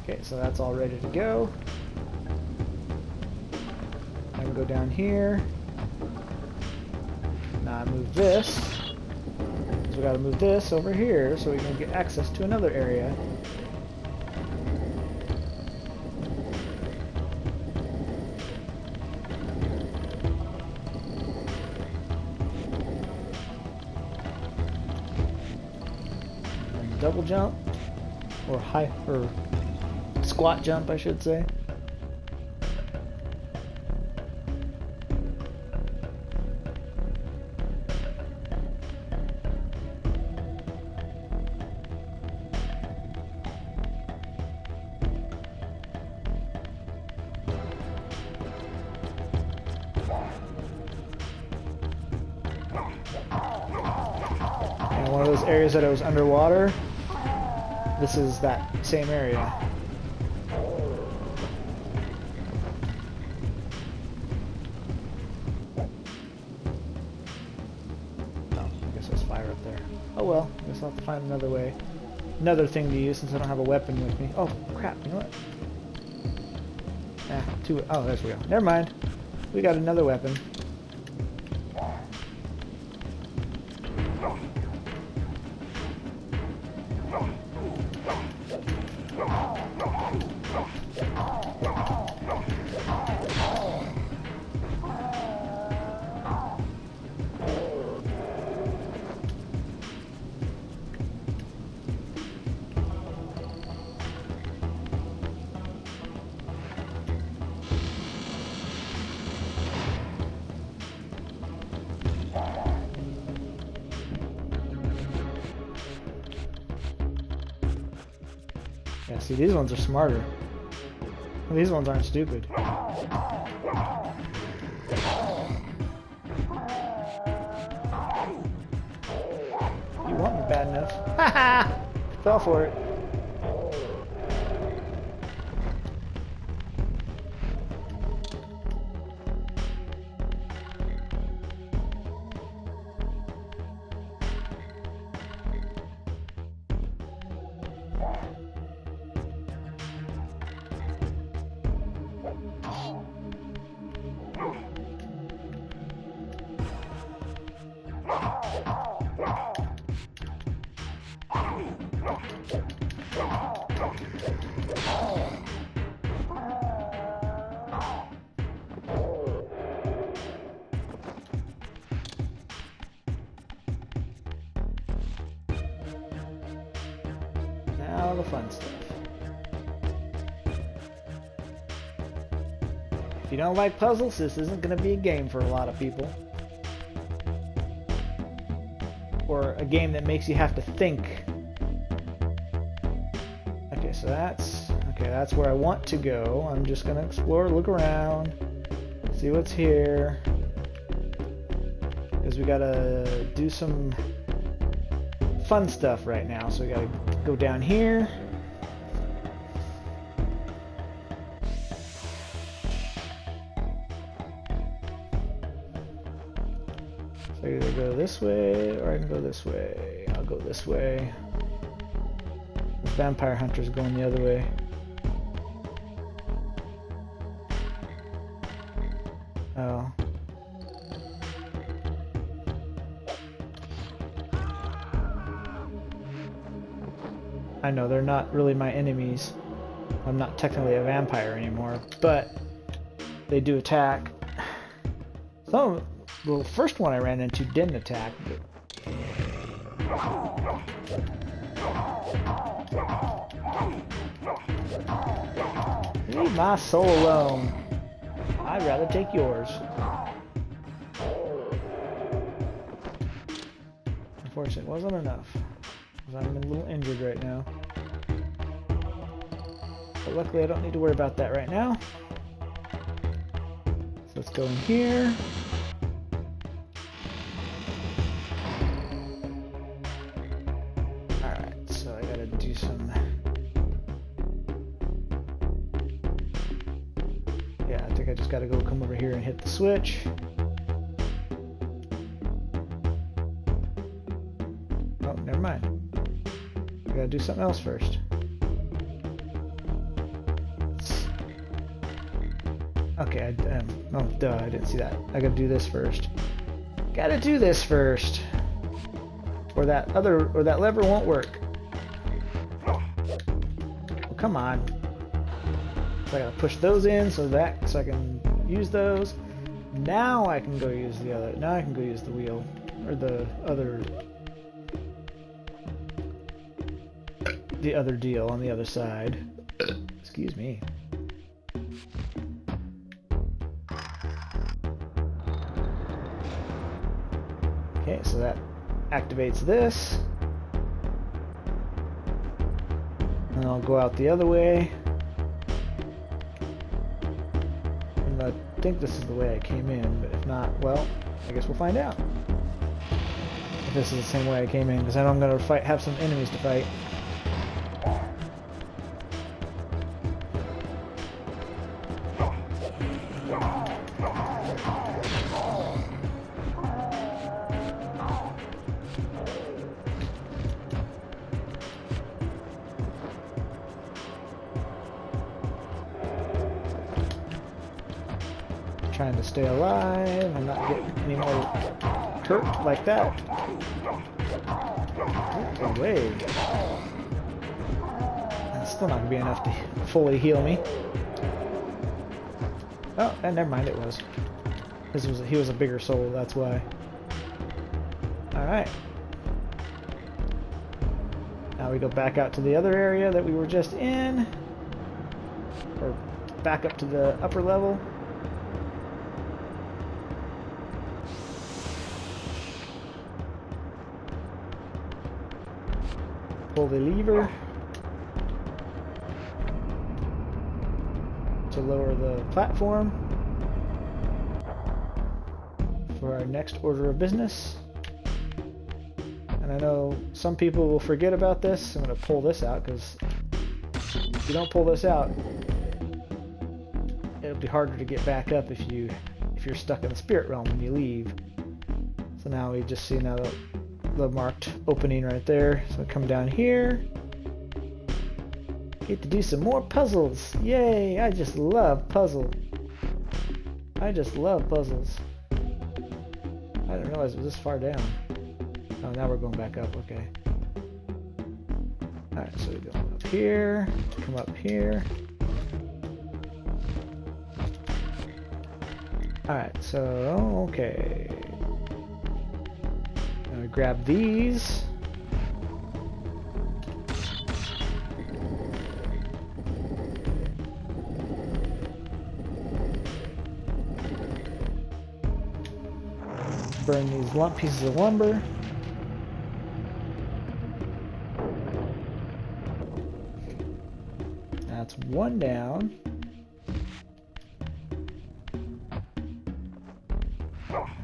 Okay, so that's all ready to go. I can go down here. Now I move this. So we gotta move this over here so we can get access to another area. And double jump or squat jump, I should say. And one of those areas that I was underwater, this is that same area. Oh well, I guess I'll have to find another way. Another thing to use since I don't have a weapon with me. Oh crap, you know what? Oh, there we go. Never mind. We got another weapon. See, these ones are smarter. These ones aren't stupid. You want me bad enough. Haha! Fell for it. Now the fun stuff. If you don't like puzzles, this isn't going to be a game for a lot of people. Or a game that makes you have to think. Okay, so that's where I want to go. I'm just going to explore, look around, see what's here. Because we got to do some fun stuff right now, so we got to go down here. So I either go this way or I can go this way. I'll go this way. The vampire hunter's going the other way. Oh. I know, they're not really my enemies. I'm not technically a vampire anymore, but they do attack. Well, the first one I ran into didn't attack, but... Leave my soul alone. I'd rather take yours. Unfortunately, it wasn't enough. Because I'm a little injured right now. But luckily I don't need to worry about that right now. So let's go in here. Alright, so I gotta do some... Yeah, I think I just gotta go come over here and hit the switch. Oh, never mind. I gotta do something else first. Okay, oh, duh, I didn't see that. I gotta do this first. Gotta do this first. Or that lever won't work. Well, come on. So I gotta push those in so I can use those. Now I can go use the other. Now I can go use the wheel. Or the other deal on the other side. Excuse me. Okay, so that activates this. And I'll go out the other way. And I think this is the way I came in, but if not, well, I guess we'll find out. If this is the same way I came in, because I know I'm going to have some enemies to fight. Trying to stay alive and not get any more hurt like that. Get away. That's still not going to be enough to fully heal me. Oh, and never mind, it was. He was a bigger soul, that's why. Alright. Now we go back out to the other area that we were just in. Or back up to the upper level. Pull the lever. to lower the platform for our next order of business. And I know some people will forget about this. I'm going to pull this out because if you don't pull this out, it'll be harder to get back up if you're stuck in the spirit realm when you leave. So now we just see now the marked opening right there. So I come down here. Get to do some more puzzles. Yay! I just love puzzles. I just love puzzles. I didn't realize it was this far down. Oh, now we're going back up. Okay. Alright, so we go up here. Come up here. Alright, so, okay. Now we grab these. Burn these pieces of lumber. That's one down.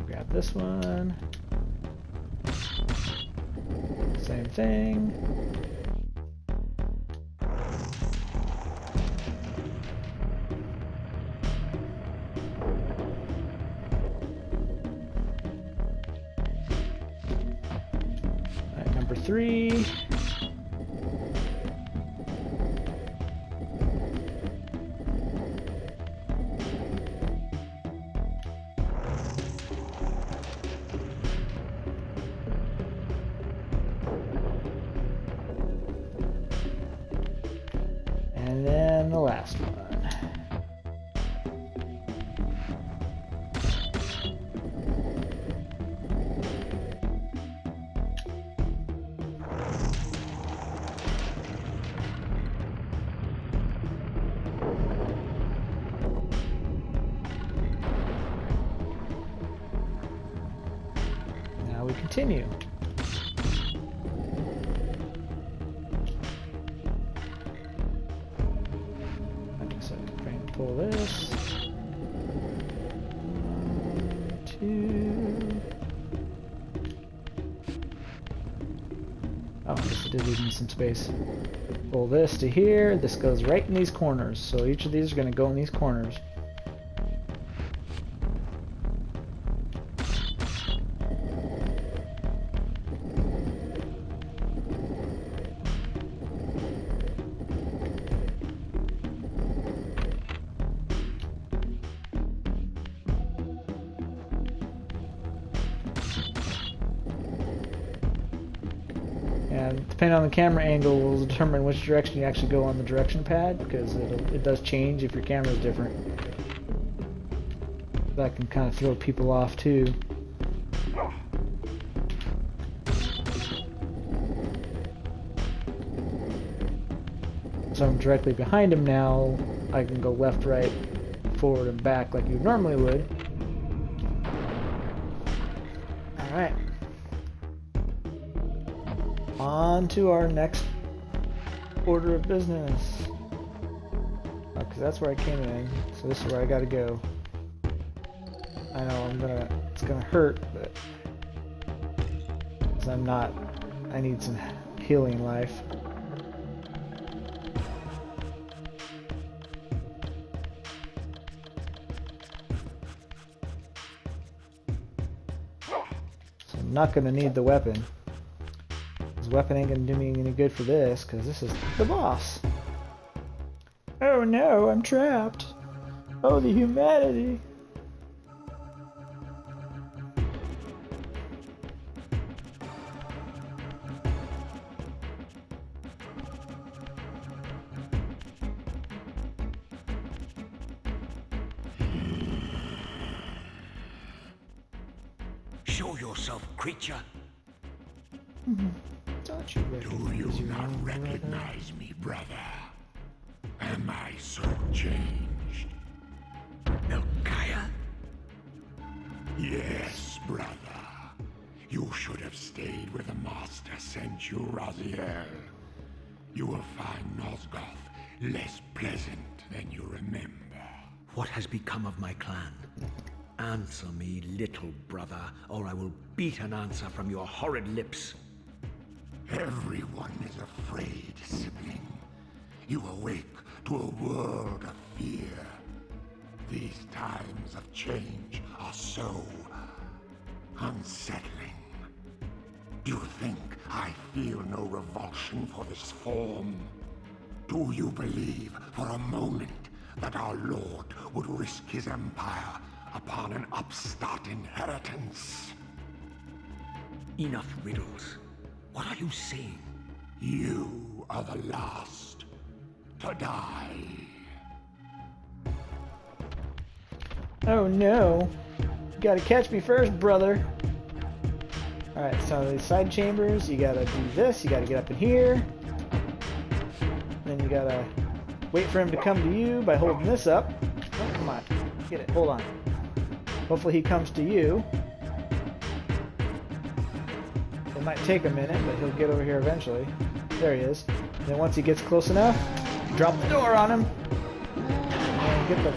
Grab this one. Same thing. Alright, number 3. And then the last one. Now we continue. Pull this. 1, 2. Oh, I guess it did leave me some space. Pull this to here. This goes right in these corners. So each of these are going to go in these corners. And depending on the camera angle will determine which direction you actually go on the direction pad, because it does change if your camera is different. That can kind of throw people off too. So I'm directly behind him now. I can go left, right, forward, and back like you normally would. Alright. On to our next order of business. Because that's where I came in, so this is where I gotta go. I know it's gonna hurt, but because I need some healing life. So I'm not gonna need the weapon. This weapon ain't gonna do me any good for this, because this is the boss. Oh no, I'm trapped. Oh, the humanity. Show yourself, creature. Don't you Do you not recognize me, brother? Am I so changed? Milkaya? Yes, brother. You should have stayed where the Master sent you, Raziel. You will find Nosgoth less pleasant than you remember. What has become of my clan? Answer me, little brother, or I will beat an answer from your horrid lips. Everyone is afraid, sibling. You awake to a world of fear. These times of change are so unsettling. Do you think I feel no revulsion for this form? Do you believe for a moment that our Lord would risk his empire upon an upstart inheritance? Enough riddles. What are you saying? You are the last to die. Oh no. You gotta catch me first, brother. Alright, so these side chambers, you gotta do this, you gotta get up in here. Then you gotta wait for him to come to you by holding this up. Oh, come on. Get it. Hold on. Hopefully he comes to you. It might take a minute, but he'll get over here eventually. There he is. And then once he gets close enough, drop the door on him. And get the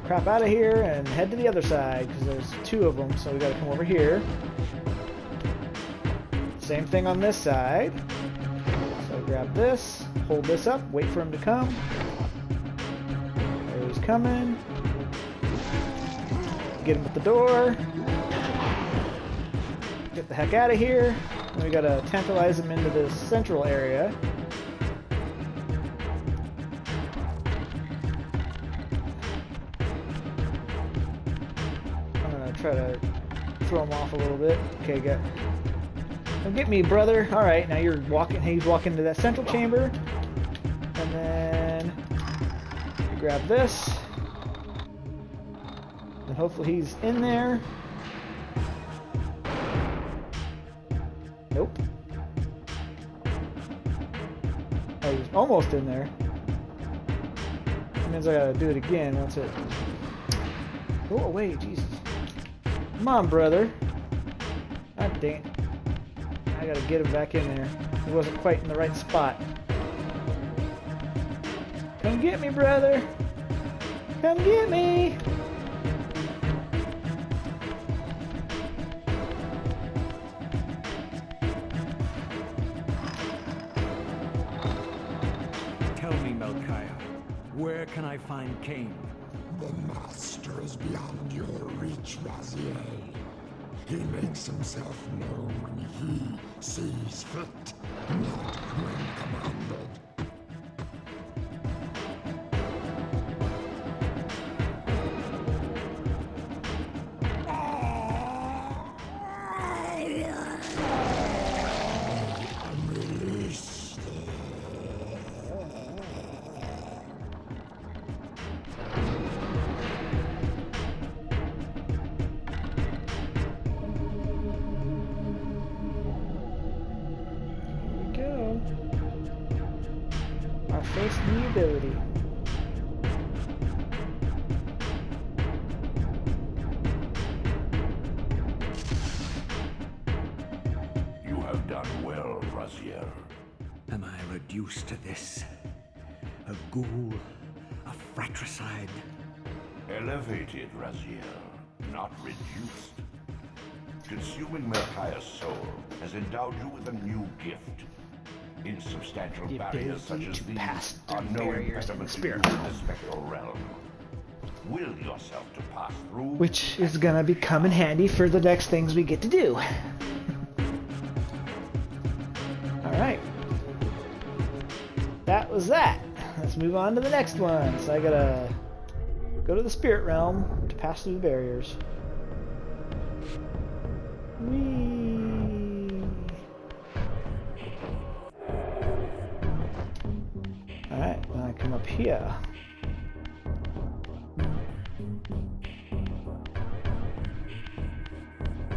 crap out of here and head to the other side, because there's two of them, so we gotta come over here. Same thing on this side. So grab this, hold this up, wait for him to come. There he's coming. Get him at the door. Get the heck out of here. Then we gotta tantalize him into this central area. I'm gonna try to throw him off a little bit. Okay, good. Don't get me, brother. Alright, now you're walking. He's walking to that central chamber. And then you grab this. And hopefully he's in there. Nope. Oh, he's almost in there. That means I gotta do it again once it... Go away, Jesus. Come on, brother. God dang it. I gotta get him back in there. He wasn't quite in the right spot. Come get me, brother. Come get me. Tell me, Melchiah, where can I find Kain? The Master is beyond your reach, Raziel. He makes himself known when he sees fit, not when commanded. Unleash First new ability. You have done well, Raziel. Am I reduced to this? A ghoul? A fratricide? Elevated, Raziel, not reduced. Consuming Melchiah's soul has endowed you with a new gift. Insubstantial The barriers such ability as to these pass are through no barriers in the impediment to you spirit in realm. the spectral realm. Will yourself to pass through, Which is gonna be come in handy for the next things we get to do. Alright. That was that. Let's move on to the next one. So I gotta go to the spirit realm to pass through the barriers. Whee! Alright, then I come up here.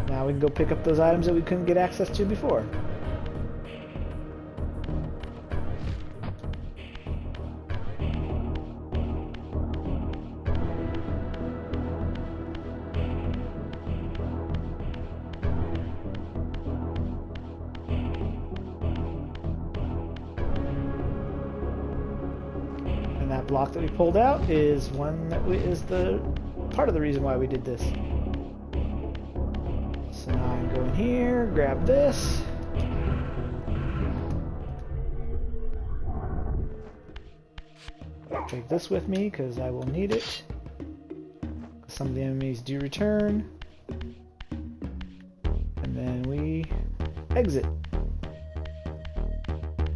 Now we can go pick up those items that we couldn't get access to before. that block that we pulled out is one that is the part of the reason why we did this. So now I can go in here, grab this. Take this with me because I will need it. Some of the enemies do return. And then we exit.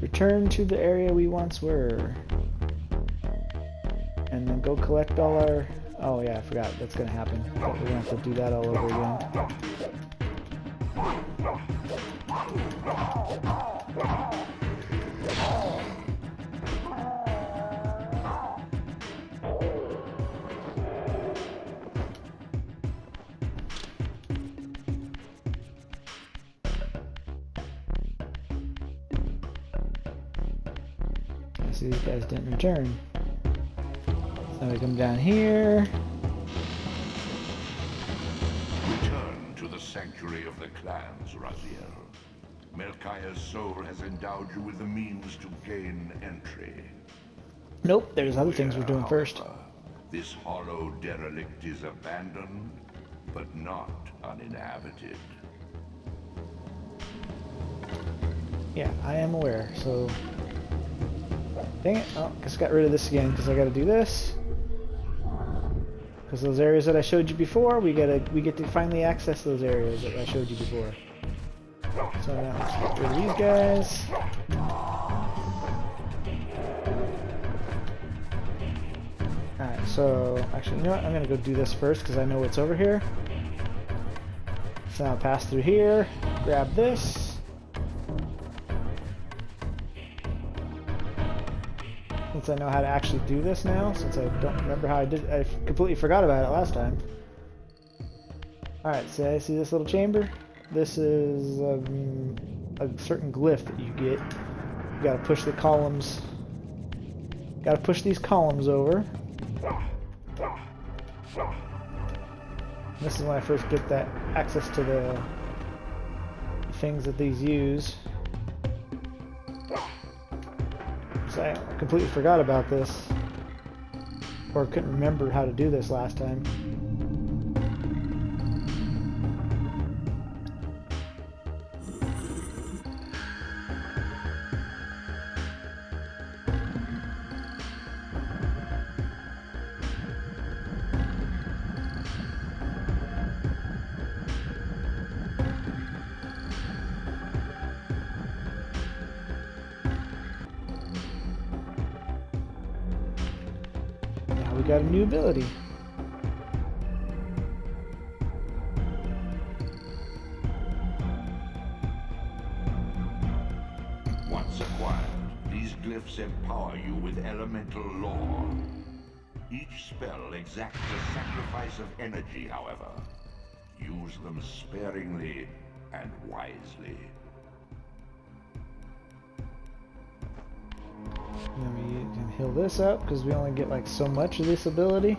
Return to the area we once were. And then go collect all our... Oh yeah, I forgot. That's going to happen. But we're going to have to do that all over again. See, these guys didn't return. So we come down here. Return to the sanctuary of the clans, Raziel. Melchiah's soul has endowed you with the means to gain entry. Nope, there's other things we're doing first. However, this hollow derelict is abandoned, but not uninhabited. Yeah, I am aware, so... Dang it, oh, I just got rid of this again, because I gotta do this. Because those areas that I showed you before, we get to finally access those areas that I showed you before. So now let's get rid of these guys. Alright, so actually, you know what? I'm gonna go do this first because I know what's over here. So now pass through here, grab this. Since I know how to actually do this now, since I don't remember how I did, I completely forgot about it last time. Alright, so I see this little chamber. This is a certain glyph that you get. You gotta push the columns. Gotta push these columns over. This is when I first get that access to the things that these use. So I completely forgot about this, or couldn't remember how to do this last time. We got a new ability. Once acquired, these glyphs empower you with elemental lore. Each spell exacts a sacrifice of energy, however. Use them sparingly and wisely. Then we can heal this up because we only get like so much of this ability.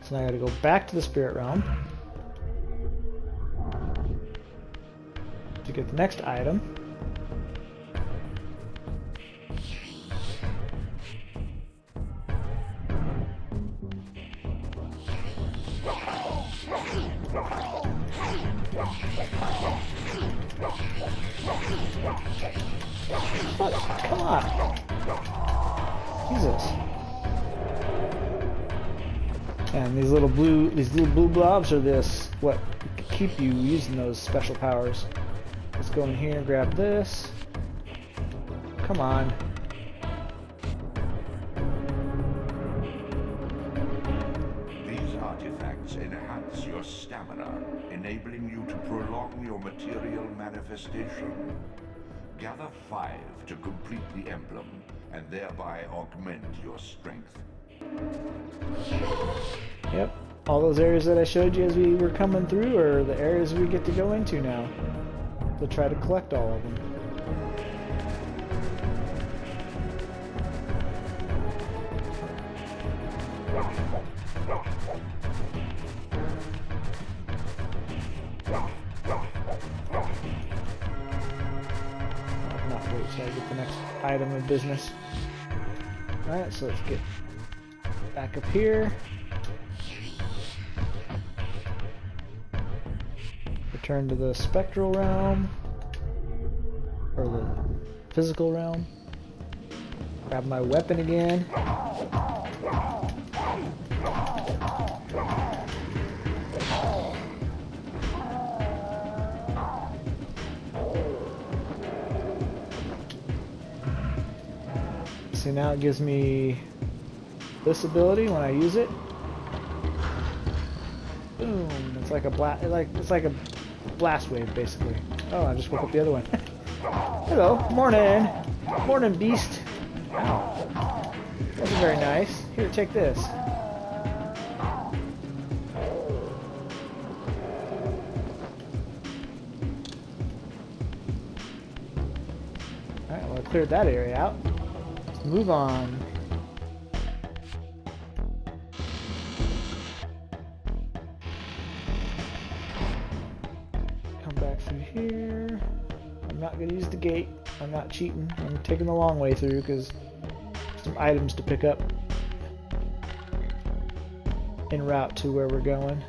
So now I gotta go back to the spirit realm to get the next item. What? Come on. Jesus. And these little blue blobs are what keep you using those special powers. Let's go in here and grab this. Come on. These artifacts enhance your stamina, enabling you to prolong your material manifestation. Gather 5 to complete the emblem, and thereby augment your strength. Yep. All those areas that I showed you as we were coming through are the areas we get to go into now. To try to collect all of them. Not wait till I get the next item of business. Alright, so let's get back up here. Return to the spectral realm. Or the physical realm. Grab my weapon again. See, now it gives me this ability when I use it. Boom! It's like a blast wave, basically. Oh, I just woke up the other one. Hello, morning, morning, beast. Ow, that's very nice. Here, take this. All right, well, I cleared that area out. Move on. Come back through here. I'm not going to use the gate. I'm not cheating. I'm taking the long way through because some items to pick up en route to where we're going.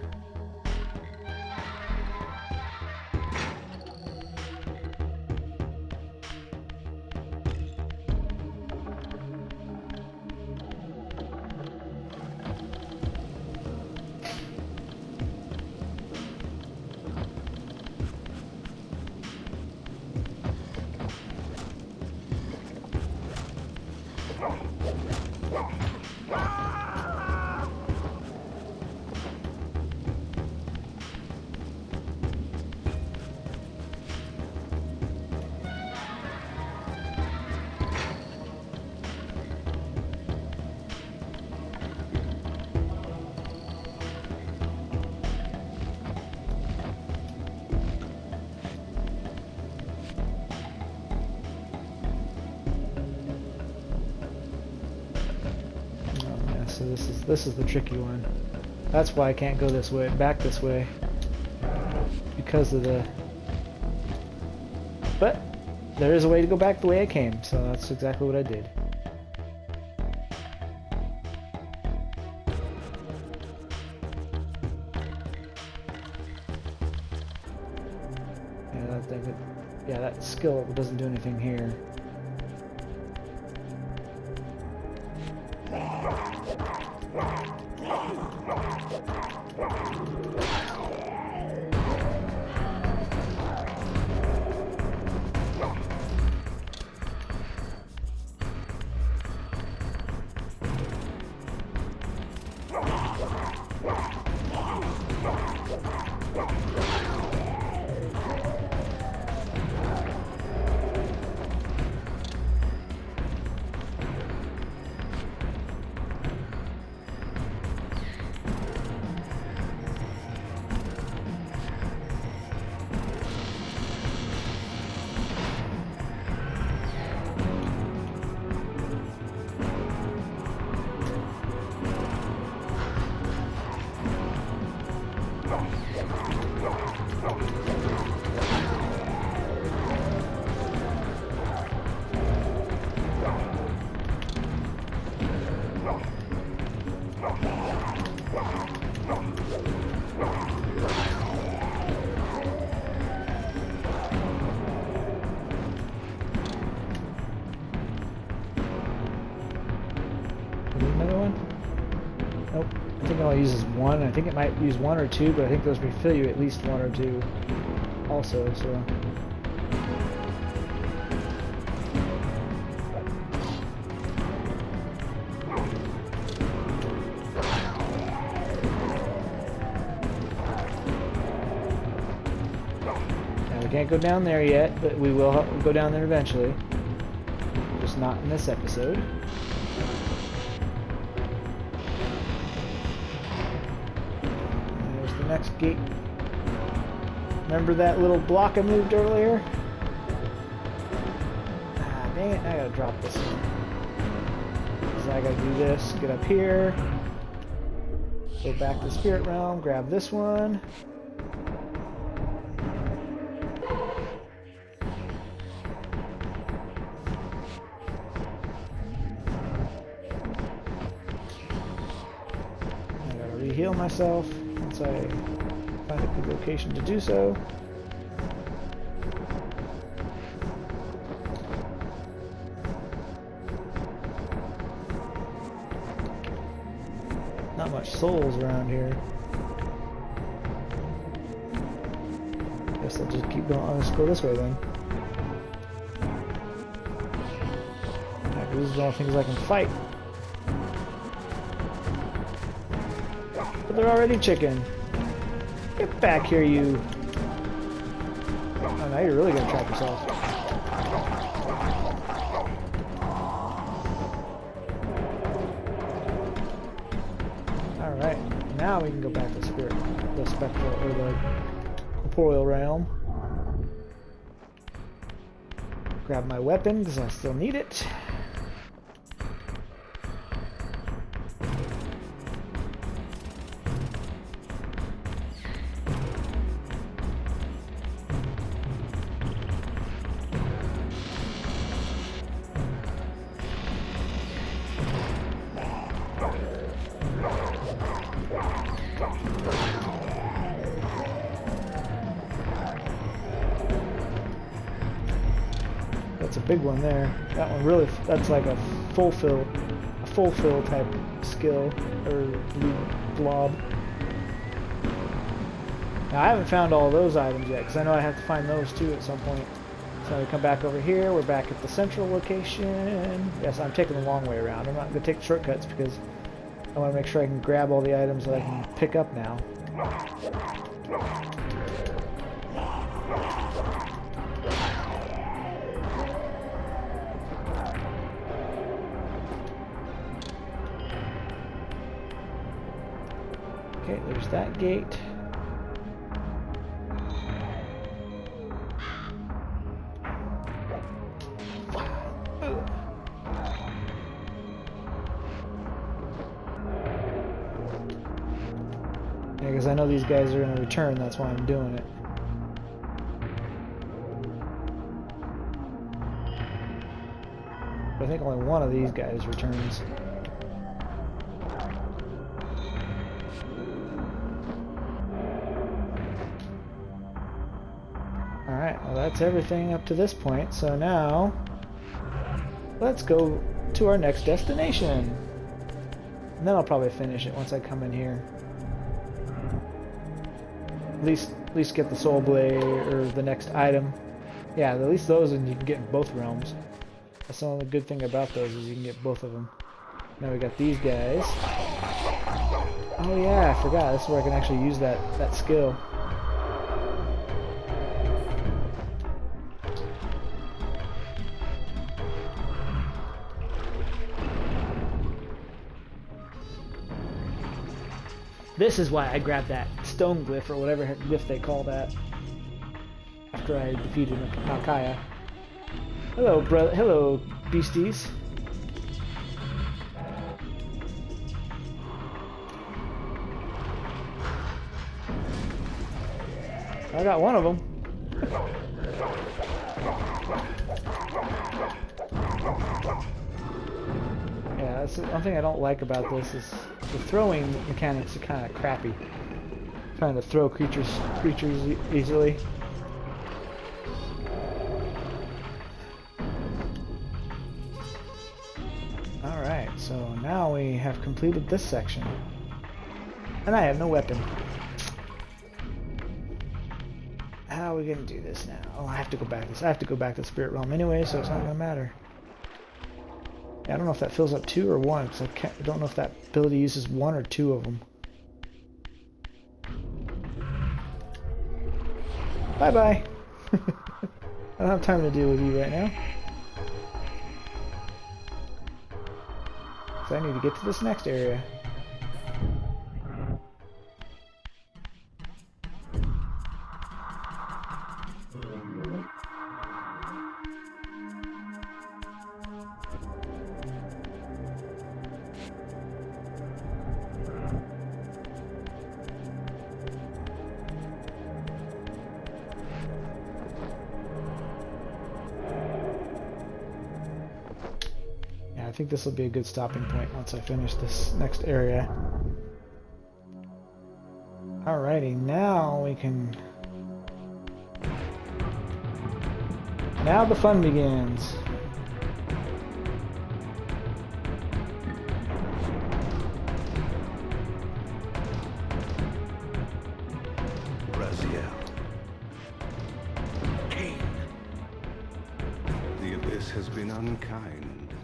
So this is the tricky one. That's why I can't go this way, back this way, because of the. But there is a way to go back the way I came, so that's exactly what I did. Yeah, that skill doesn't do anything here. Another one? Nope. I think it only uses one. I think it might use one or two, but I think those refill you at least one or two also, so. Now we can't go down there yet, but we will go down there eventually. Just not in this episode. Next gate. Remember that little block I moved earlier? Ah, dang it, I gotta drop this in. So I gotta do this, get up here, go back to the spirit realm, grab this one. heal myself once I find a good location to do so. Not much souls around here. Guess I'll just keep going. Let's go this way then. These are the only things I can fight. But they're already chicken. Get back here, you. Oh, now you're really gonna trap yourself. Alright, now we can go back to the spectral, or the corporeal realm. Grab my weapon, because I still need it. That's a big one there. That one really, that's like a fulfill type skill, or blob. Now I haven't found all those items yet, because I know I have to find those too at some point. So we come back over here, we're back at the central location. Yes, I'm taking the long way around. I'm not going to take the shortcuts because I want to make sure I can grab all the items that I can pick up now. Okay, there's that gate. Yeah, because I know these guys are going to return, that's why I'm doing it. But I think only one of these guys returns. Alright, well that's everything up to this point, so now let's go to our next destination. And then I'll probably finish it once I come in here. At least get the soul blade or the next item. Yeah, at least those, and you can get in both realms. That's the only good thing about those, is you can get both of them. Now we got these guys. Oh yeah, I forgot. This is where I can actually use that skill. This is why I grabbed that stone glyph, or whatever glyph they call that, after I defeated Nakaya. Hello, brother. Hello, beasties. I got one of them. Yeah, that's the one thing I don't like about this, is the throwing mechanics are kind of crappy. Trying to throw creatures easily. Alright, so now we have completed this section. And I have no weapon. How are we gonna do this now? Oh, I have to go back. I have to go back to the spirit realm anyway, so it's not gonna matter. Yeah, I don't know if that fills up 2 or 1, because I don't know if that ability uses 1 or 2 of them. Bye-bye! I don't have time to deal with you right now. So I need to get to this next area. I think this will be a good stopping point once I finish this next area. Alrighty, now we can... Now the fun begins. Raziel. Kain. The Abyss has been unkind.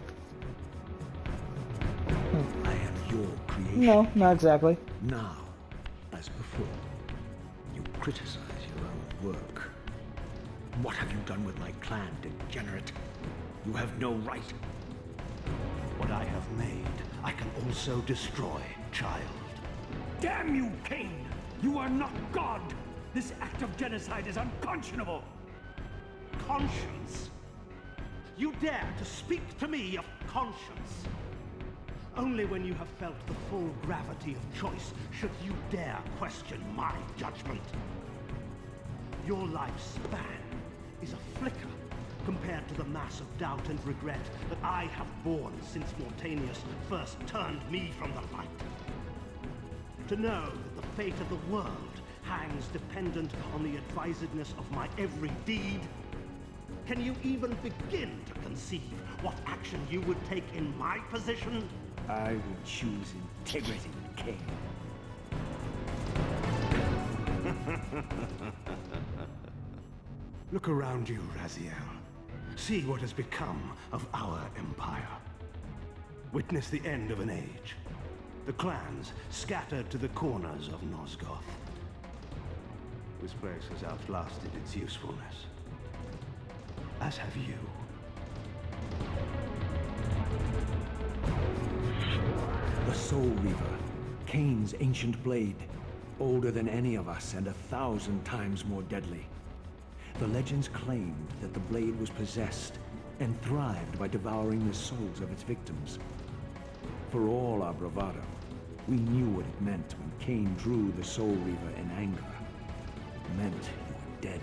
I am your creation. No, not exactly. Now, as before, you criticize your own work. What have you done with my clan, degenerate? You have no right. What I have made, I can also destroy, child. Damn you, Kain! You are not God! This act of genocide is unconscionable! Conscience? You dare to speak to me of conscience? Only when you have felt the full gravity of choice should you dare question my judgment. Your lifespan is a flicker compared to the mass of doubt and regret that I have borne since Mortanius first turned me from the light. To know that the fate of the world hangs dependent on the advisedness of my every deed? Can you even begin to conceive what action you would take in my position? I would choose integrity, Kain. Look around you, Raziel. See what has become of our empire. Witness the end of an age. The clans scattered to the corners of Nosgoth. This place has outlasted its usefulness. As have you. The Soul Reaver, Kain's ancient blade, older than any of us and 1,000 times more deadly. The legends claimed that the blade was possessed and thrived by devouring the souls of its victims. For all our bravado, we knew what it meant when Kain drew the Soul Reaver in anger. It meant you were dead.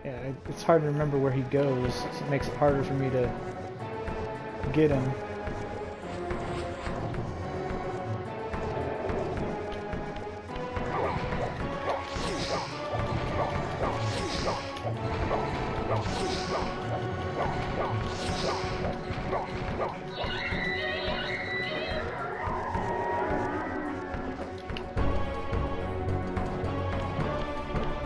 Yeah, it's hard to remember where he goes. So it makes it harder for me to get him.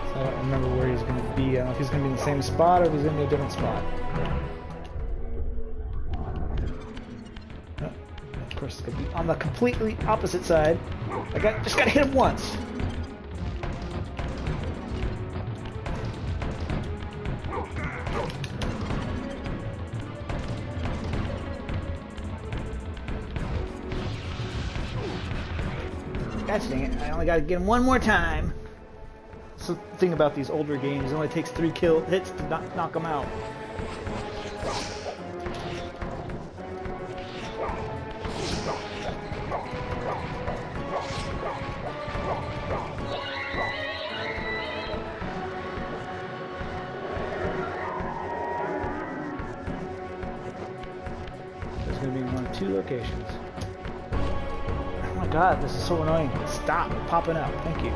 I don't remember where he's going to be. I don't know if he's going to be in the same spot or if he's going to be in a different spot. Oh, of course, it's going to be on the completely opposite side. Just got to hit him once. Gosh dang it, I only got to get him one more time. That's the thing about these older games, it only takes 3 hits to knock them out. There's going to be one of 2 locations. Oh my god, this is so annoying. Stop popping up. Thank you.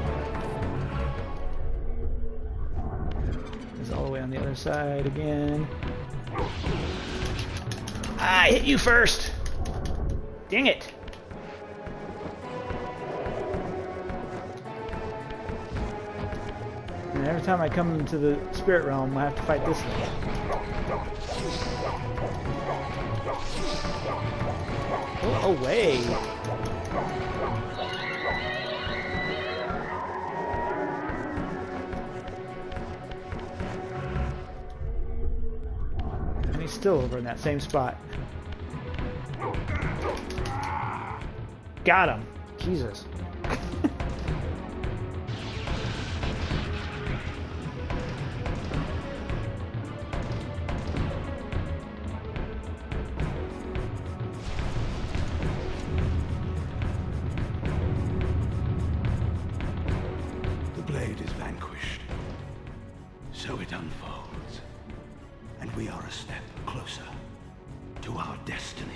It's all the way on the other side again. I hit you first! Dang it! And every time I come into the spirit realm, I have to fight this thing. Oh, away! And he's still over in that same spot. Got him! Jesus. The blade is vanquished. So it unfolds, and we are a step closer to our destinies.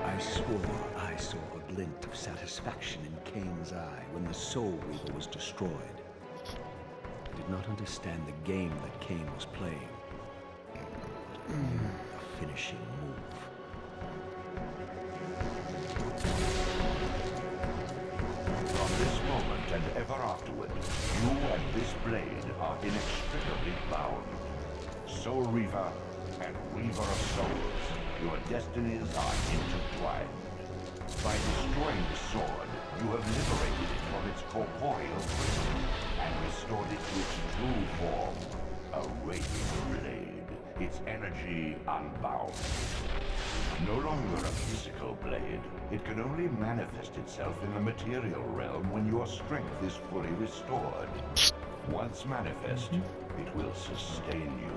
I swore I saw a glint of satisfaction in Kain's eye when the Soul Reaver was destroyed. I did not understand the game that Kain was playing. But I knew the finishing move. From this moment and ever afterward, you and this blade are inextricably bound. Soul Reaver and Weaver of Souls, your destinies are intertwined. By destroying the sword, you have liberated it from its corporeal prison and restored it to its true form, a raging blade, its energy unbound. No longer a physical blade, it can only manifest itself in the material realm when your strength is fully restored. Once manifest, it will sustain you.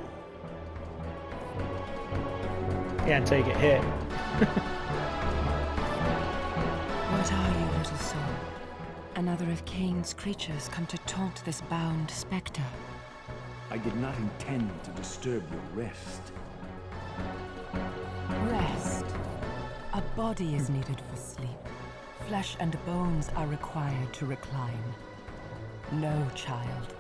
Yeah, until you get hit. What are you, little soul? Another of Kain's creatures come to taunt this bound specter. I did not intend to disturb your rest. Rest. A body is needed for sleep. Flesh and bones are required to recline. No, child.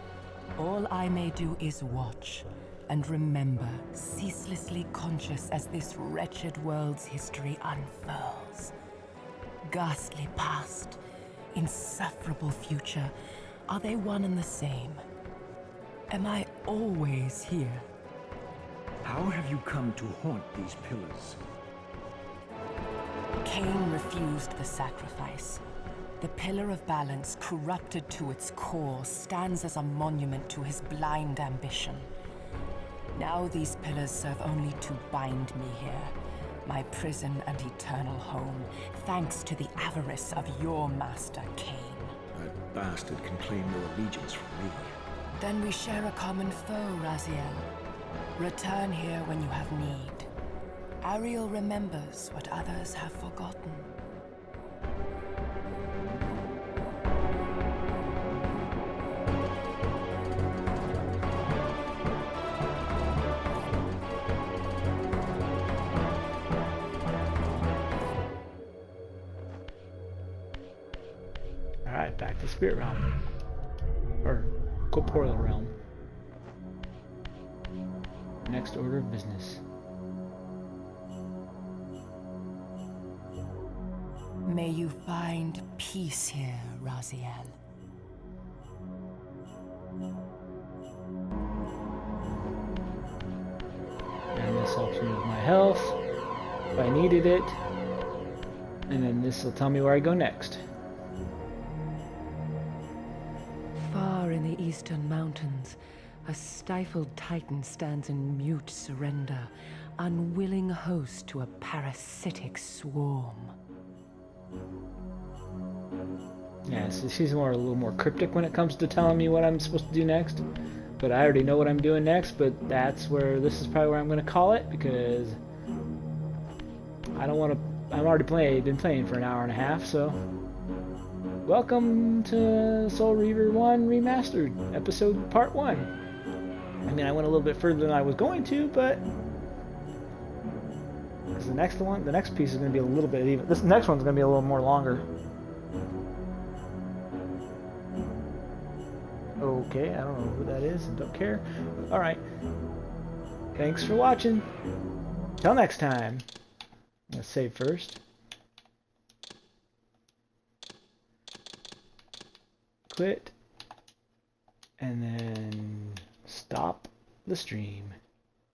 All I may do is watch and remember, ceaselessly conscious as this wretched world's history unfurls. Ghastly past, insufferable future, are they one and the same? Am I always here? How have you come to haunt these pillars? Kain refused the sacrifice. The Pillar of Balance, corrupted to its core, stands as a monument to his blind ambition. Now these pillars serve only to bind me here, my prison and eternal home, thanks to the avarice of your master, Kain. That bastard can claim no allegiance from me. Then we share a common foe, Raziel. Return here when you have need. Ariel remembers what others have forgotten. Alright, back to Spirit Realm. Or Corporeal Realm. Next order of business. May you find peace here, Raziel. And this helps me with my health, if I needed it. And then this will tell me where I go next. Far in the eastern mountains, a stifled titan stands in mute surrender, unwilling host to a parasitic swarm. Yeah, so she's a little more cryptic when it comes to telling me what I'm supposed to do next. But I already know what I'm doing next, but this is probably where I'm going to call it, because I don't want to, I'm already been playing for an hour and a half, so welcome to Soul Reaver 1 Remastered, episode part 1. I mean, I went a little bit further than I was going to, but because the next piece is going to be a little bit even. This next one's going to be a little more longer. Okay, I don't know who that is and don't care. Alright. Thanks for watching. Till next time. I'm going to save first. Quit. And then stop the stream.